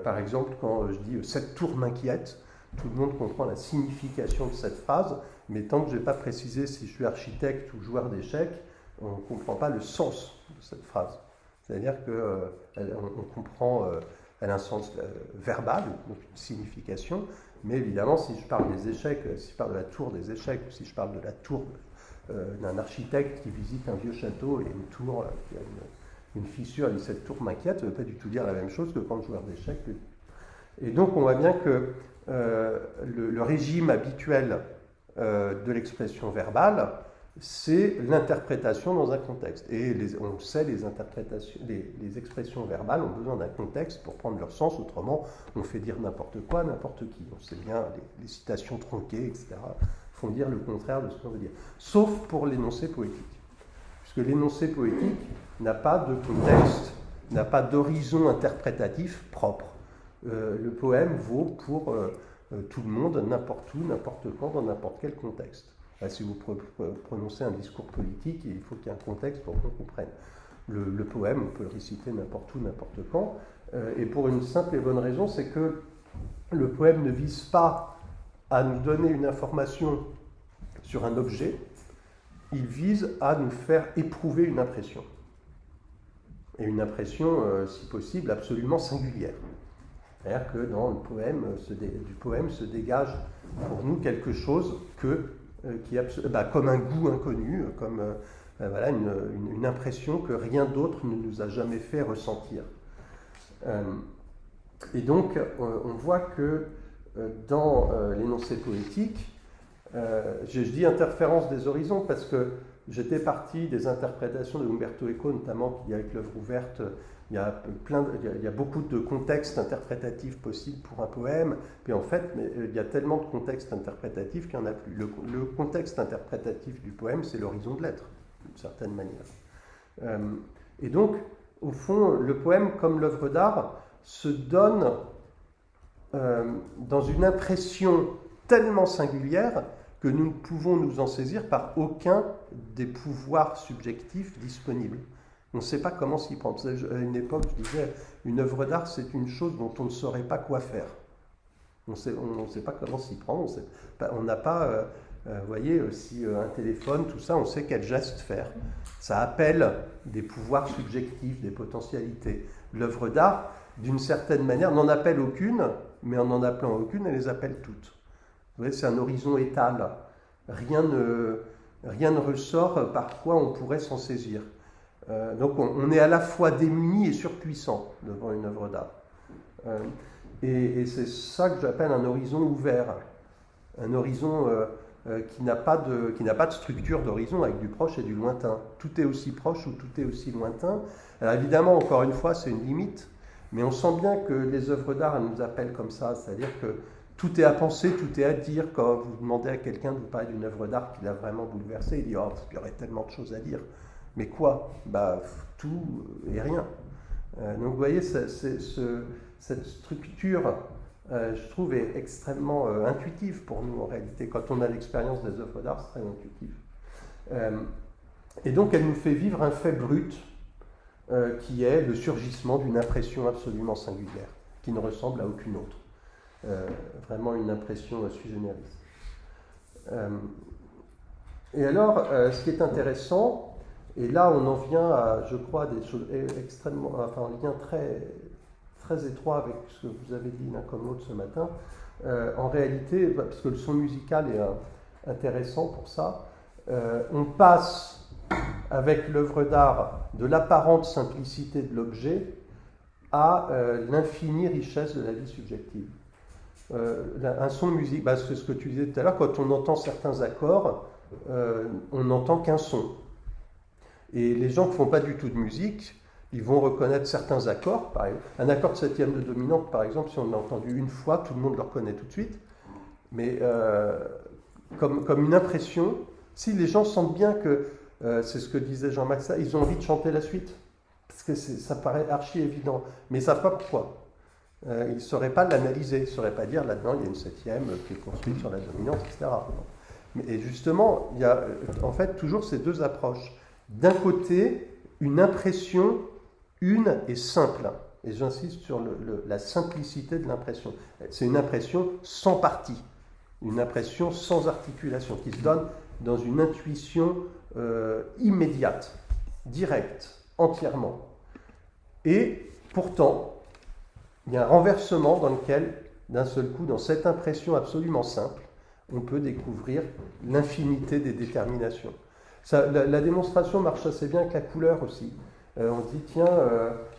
Par exemple, quand je dis « cette tour m'inquiète », tout le monde comprend la signification de cette phrase, mais tant que je n'ai pas précisé si je suis architecte ou joueur d'échecs, on ne comprend pas le sens de cette phrase. C'est-à-dire qu'on comprend, elle a un sens verbal, donc une signification, mais évidemment, si je parle des échecs, si je parle de la tour des échecs, ou si je parle de la tour d'un architecte qui visite un vieux château et une tour qui a une fissure, et cette tour m'inquiète, ça ne veut pas du tout dire la même chose que quand le joueur d'échecs. Et donc on voit bien que le régime habituel de l'expression verbale, c'est l'interprétation dans un contexte. Et on sait, les expressions verbales ont besoin d'un contexte pour prendre leur sens, autrement on fait dire n'importe quoi à n'importe qui. On sait bien, les citations tronquées, etc., font dire le contraire de ce qu'on veut dire. Sauf pour l'énoncé poétique. Puisque l'énoncé poétique n'a pas de contexte, n'a pas d'horizon interprétatif propre. Le poème vaut pour tout le monde, n'importe où, n'importe quand, dans n'importe quel contexte. Là, si vous prononcez un discours politique, il faut qu'il y ait un contexte pour qu'on comprenne. Le poème, on peut le réciter n'importe où, n'importe quand, et pour une simple et bonne raison, c'est que le poème ne vise pas à nous donner une information sur un objet, il vise à nous faire éprouver une impression. Et une impression, si possible, absolument singulière. C'est-à-dire que dans le poème, du poème se dégage pour nous quelque chose qui est comme un goût inconnu, comme voilà, une impression que rien d'autre ne nous a jamais fait ressentir. Et donc, on voit que dans l'énoncé poétique, je dis interférence des horizons parce que j'étais parti des interprétations de Umberto Eco, notamment qui, avec l'œuvre ouverte, il y a beaucoup de contextes interprétatifs possibles pour un poème, puis en fait, il y a tellement de contextes interprétatifs qu'il n'y en a plus. Le contexte interprétatif du poème, c'est l'horizon de l'être, d'une certaine manière. Et donc, au fond, le poème, comme l'œuvre d'art, se donne dans une impression tellement singulière que nous ne pouvons nous en saisir par aucun des pouvoirs subjectifs disponibles. On ne sait pas comment s'y prendre. À une époque, je disais, une œuvre d'art, c'est une chose dont on ne saurait pas quoi faire. On ne sait pas comment s'y prendre. On n'a pas, vous voyez, si un téléphone, tout ça, on sait quel geste faire. Ça appelle des pouvoirs subjectifs, des potentialités. L'œuvre d'art, d'une certaine manière, n'en appelle aucune, mais en n'en appelant aucune, elle les appelle toutes. Vous voyez, c'est un horizon étal. Rien ne ressort par quoi on pourrait s'en saisir. Donc on est à la fois démuni et surpuissant devant une œuvre d'art. Et c'est ça que j'appelle un horizon ouvert. Un horizon qui n'a pas de structure d'horizon avec du proche et du lointain. Tout est aussi proche ou tout est aussi lointain. Alors évidemment, encore une fois, c'est une limite, mais on sent bien que les œuvres d'art, elles nous appellent comme ça, c'est-à-dire que tout est à penser, tout est à dire. Quand vous demandez à quelqu'un de vous parler d'une œuvre d'art qui l'a vraiment bouleversé, il dit « Oh, il y aurait tellement de choses à dire ». Mais quoi ? Tout et rien. Donc vous voyez, cette structure, je trouve, est extrêmement intuitive pour nous en réalité. Quand on a l'expérience des œuvres d'art, c'est très intuitif. Et donc elle nous fait vivre un fait brut, qui est le surgissement d'une impression absolument singulière, qui ne ressemble à aucune autre. Vraiment une impression sui generis. Et alors, ce qui est intéressant, et là on en vient à, je crois, des choses extrêmement, enfin en lien très, très étroit avec ce que vous avez dit l'un comme l'autre ce matin, en réalité, parce que le son musical est intéressant pour ça, on passe avec l'œuvre d'art de l'apparente simplicité de l'objet à l'infinie richesse de la vie subjective. Un son musique, c'est ce que tu disais tout à l'heure, quand on entend certains accords, on n'entend qu'un son. Et les gens qui ne font pas du tout de musique, ils vont reconnaître certains accords. Par exemple, un accord de septième de dominante, par exemple, si on l'a entendu une fois, tout le monde le reconnaît tout de suite. Mais comme une impression, si les gens sentent bien que, c'est ce que disait Jean-Max, ils ont envie de chanter la suite. Parce que ça paraît archi évident. Mais ils ne savent pas pourquoi. Ils ne sauraient pas l'analyser. Ils ne sauraient pas dire là-dedans, il y a une septième qui est construite sur la dominante, etc. Et justement, il y a en fait toujours ces deux approches. D'un côté, une impression une et simple. et j'insiste sur la simplicité de l'impression. C'est une impression sans partie, une impression sans articulation, qui se donne dans une intuition immédiate, directe, entièrement. Et pourtant, il y a un renversement dans lequel, d'un seul coup, dans cette impression absolument simple, on peut découvrir l'infinité des déterminations. La démonstration marche assez bien avec la couleur aussi. On dit, tiens,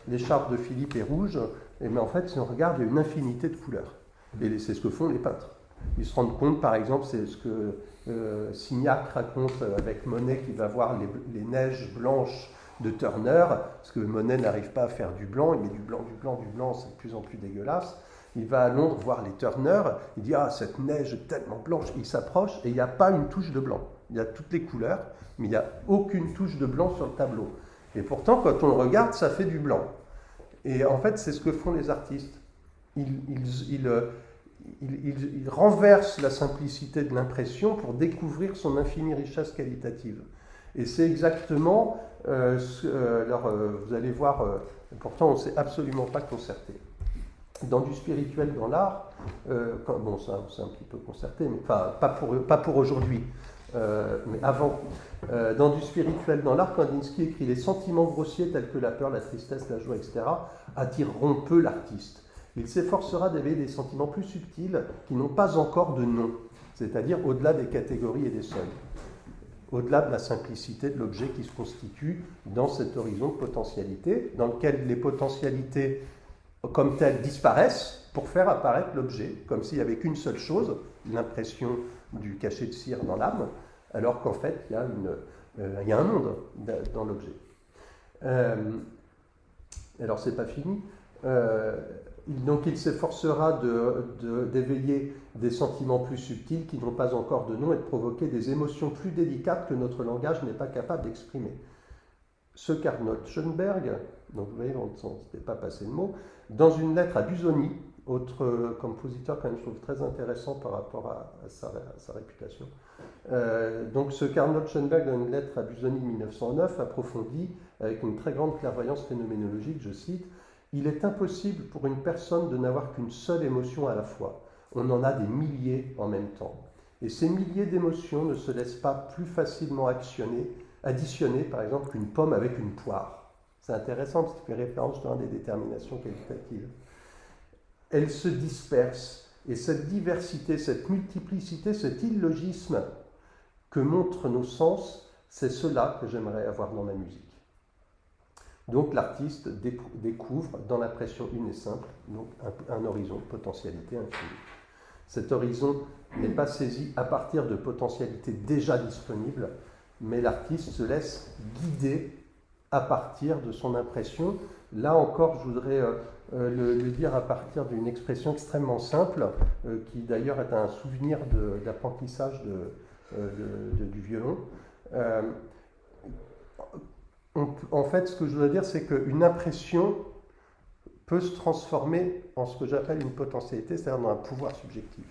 l'écharpe de Philippe est rouge, mais en fait, si on regarde, il y a une infinité de couleurs. Et c'est ce que font les peintres. Ils se rendent compte, par exemple, c'est ce que Signac raconte avec Monet, qui va voir les neiges blanches de Turner, parce que Monet n'arrive pas à faire du blanc, il met du blanc, c'est de plus en plus dégueulasse. Il va à Londres voir les Turner, il dit « Ah, cette neige est tellement blanche !» Il s'approche et il n'y a pas une touche de blanc. Il y a toutes les couleurs, mais il n'y a aucune touche de blanc sur le tableau. Et pourtant, quand on regarde, ça fait du blanc. Et en fait, c'est ce que font les artistes. Ils renversent la simplicité de l'impression pour découvrir son infinie richesse qualitative. Et c'est exactement, vous allez voir, pourtant on ne s'est absolument pas concerté. Dans du spirituel dans l'art, bon, c'est un petit peu concerté, mais enfin, pas pour aujourd'hui, mais avant. Dans du spirituel dans l'art, Kandinsky écrit « Les sentiments grossiers tels que la peur, la tristesse, la joie, etc. attireront peu l'artiste. Il s'efforcera d'éveiller des sentiments plus subtils qui n'ont pas encore de nom, c'est-à-dire au-delà des catégories et des seuils, au-delà de la simplicité de l'objet qui se constitue dans cet horizon de potentialité, dans lequel les potentialités comme telles disparaissent pour faire apparaître l'objet, comme s'il n'y avait qu'une seule chose, l'impression du cachet de cire dans l'âme, alors qu'en fait, il y a un monde dans l'objet. Alors, c'est pas fini. Donc, il s'efforcera d'éveiller des sentiments plus subtils qui n'ont pas encore de nom et de provoquer des émotions plus délicates que notre langage n'est pas capable d'exprimer. Ce qu'Arnold Schoenberg, donc vous voyez, on ne s'était pas passé le mot, dans une lettre à Busoni, autre compositeur quand même je trouve très intéressant par rapport à sa réputation, donc ce qu'Arnold Schoenberg, dans une lettre à Busoni de 1909, approfondit avec une très grande clairvoyance phénoménologique, je cite, « Il est impossible pour une personne de n'avoir qu'une seule émotion à la fois. On en a des milliers en même temps. Et ces milliers d'émotions ne se laissent pas plus facilement additionner, par exemple, qu'une pomme avec une poire. » C'est intéressant parce qu'il fait référence à des déterminations qualitatives. Elles se dispersent. Et cette diversité, cette multiplicité, cet illogisme que montrent nos sens, c'est cela que j'aimerais avoir dans ma musique. Donc l'artiste découvre dans l'impression une et simple donc un horizon de potentialité infinie. Cet horizon n'est pas saisi à partir de potentialités déjà disponibles, mais l'artiste se laisse guider à partir de son impression. Là encore, je voudrais le dire à partir d'une expression extrêmement simple, qui d'ailleurs est un souvenir d'apprentissage du violon. En fait, ce que je voudrais dire, c'est qu'une impression peut se transformer en ce que j'appelle une potentialité, c'est-à-dire dans un pouvoir subjectif.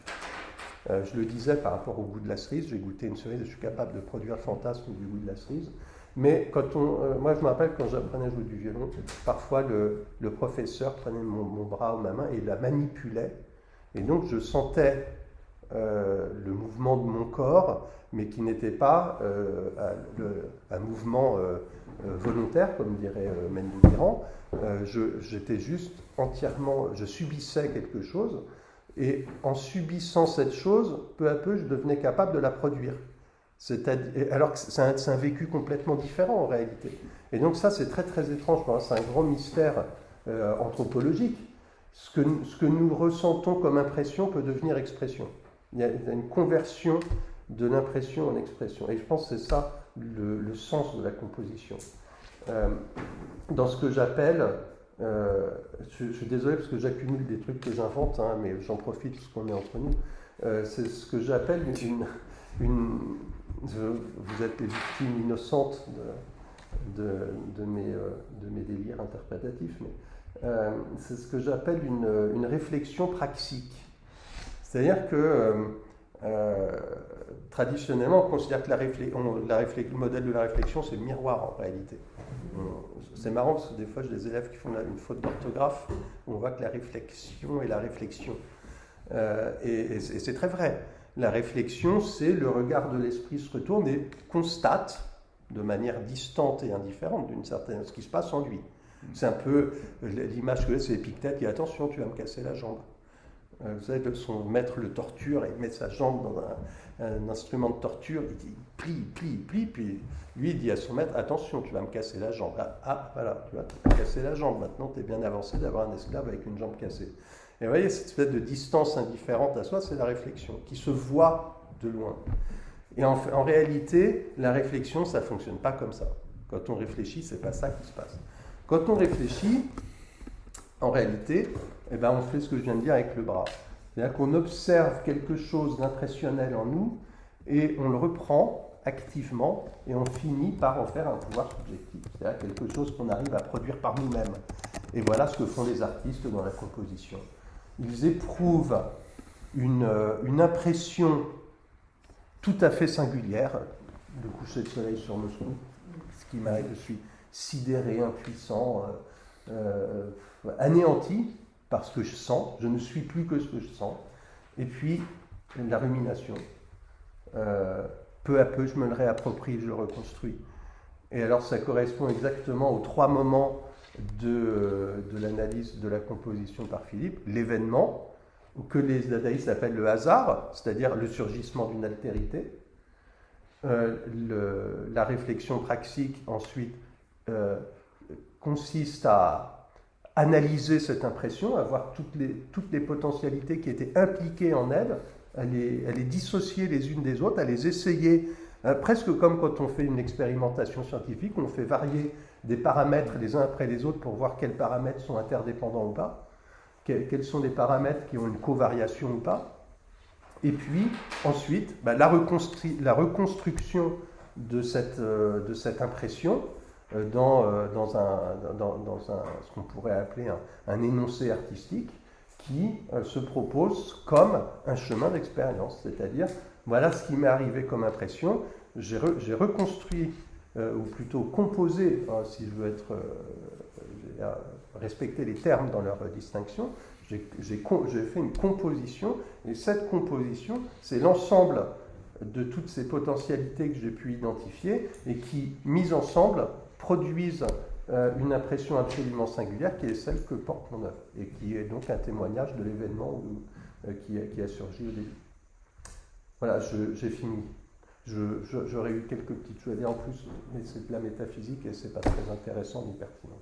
Je le disais par rapport au goût de la cerise, j'ai goûté une cerise, je suis capable de produire le fantasme du goût de la cerise. Mais moi je me rappelle quand j'apprenais à jouer du violon, parfois le professeur prenait mon bras ou ma main et la manipulait. Et donc je sentais le mouvement de mon corps, mais qui n'était pas un mouvement volontaire, comme dirait Mendelbrand. J'étais juste entièrement, je subissais quelque chose, et en subissant cette chose, peu à peu, je devenais capable de la produire. Alors que c'est un vécu complètement différent en réalité. Et donc ça, c'est très très étrange, c'est un grand mystère anthropologique. Ce que nous ressentons comme impression peut devenir expression. Il y a une conversion de l'impression en expression. Et je pense que c'est ça le sens de la composition. Dans ce que j'appelle, je suis désolé parce que j'accumule des trucs que j'invente, hein, mais j'en profite parce qu'on est entre nous, c'est ce que j'appelle vous êtes les victimes innocentes de mes délires interprétatifs, mais c'est ce que j'appelle une réflexion praxique. C'est-à-dire que traditionnellement, on considère que le modèle de la réflexion, c'est le miroir en réalité. C'est marrant parce que des fois, j'ai des élèves qui font une faute d'orthographe, où on voit que la réflexion est la réflexion. Et c'est très vrai. La réflexion, c'est le regard de l'esprit se retourne et constate de manière distante et indifférente d'une certaine ce qui se passe en lui. C'est un peu l'image que c'est Épictète qui dit attention, tu vas me casser la jambe. Vous savez, son maître le torture et il met sa jambe dans un instrument de torture, il plie, puis lui il dit à son maître attention, tu vas me casser la jambe. Ah voilà, tu vas me casser la jambe. Maintenant, tu es bien avancé d'avoir un esclave avec une jambe cassée. Et vous voyez, cette espèce de distance indifférente à soi, c'est la réflexion, qui se voit de loin. Et en réalité, la réflexion, ça ne fonctionne pas comme ça. Quand on réfléchit, c'est pas ça qui se passe. Quand on réfléchit, en réalité, eh ben, on fait ce que je viens de dire avec le bras. C'est-à-dire qu'on observe quelque chose d'impressionnel en nous et on le reprend activement et on finit par en faire un pouvoir subjectif. C'est-à-dire quelque chose qu'on arrive à produire par nous-mêmes. Et voilà ce que font les artistes dans la composition. Ils éprouvent une impression tout à fait singulière, le coucher de soleil sur Moscou, ce qui m'arrive, je suis sidéré, impuissant, anéanti par ce que je sens, je ne suis plus que ce que je sens, et puis la rumination. Peu à peu, je me le réapproprie, je le reconstruis. Et alors ça correspond exactement aux 3 moments de l'analyse de la composition par Philippe, l'événement, que les dadaïstes appellent le hasard, c'est-à-dire le surgissement d'une altérité, la réflexion praxique ensuite consiste à analyser cette impression, à voir toutes les potentialités qui étaient impliquées en elle, à les dissocier les unes des autres, à les essayer, presque comme quand on fait une expérimentation scientifique, on fait varier des paramètres les uns après les autres pour voir quels paramètres sont interdépendants ou pas, quels sont les paramètres qui ont une covariation ou pas. Et puis, ensuite, la reconstruction de cette impression dans ce qu'on pourrait appeler un énoncé artistique qui se propose comme un chemin d'expérience. C'est-à-dire, voilà ce qui m'est arrivé comme impression, j'ai reconstruit, ou plutôt composé, si je veux respecter les termes dans leur distinction, j'ai fait une composition, et cette composition, c'est l'ensemble de toutes ces potentialités que j'ai pu identifier et qui, mises ensemble, produisent une impression absolument singulière qui est celle que porte mon œuvre et qui est donc un témoignage de l'événement qui a surgi au début. Voilà, j'ai fini. J'aurais eu quelques petites choses à dire en plus, mais c'est de la métaphysique et c'est pas très intéressant ni pertinent.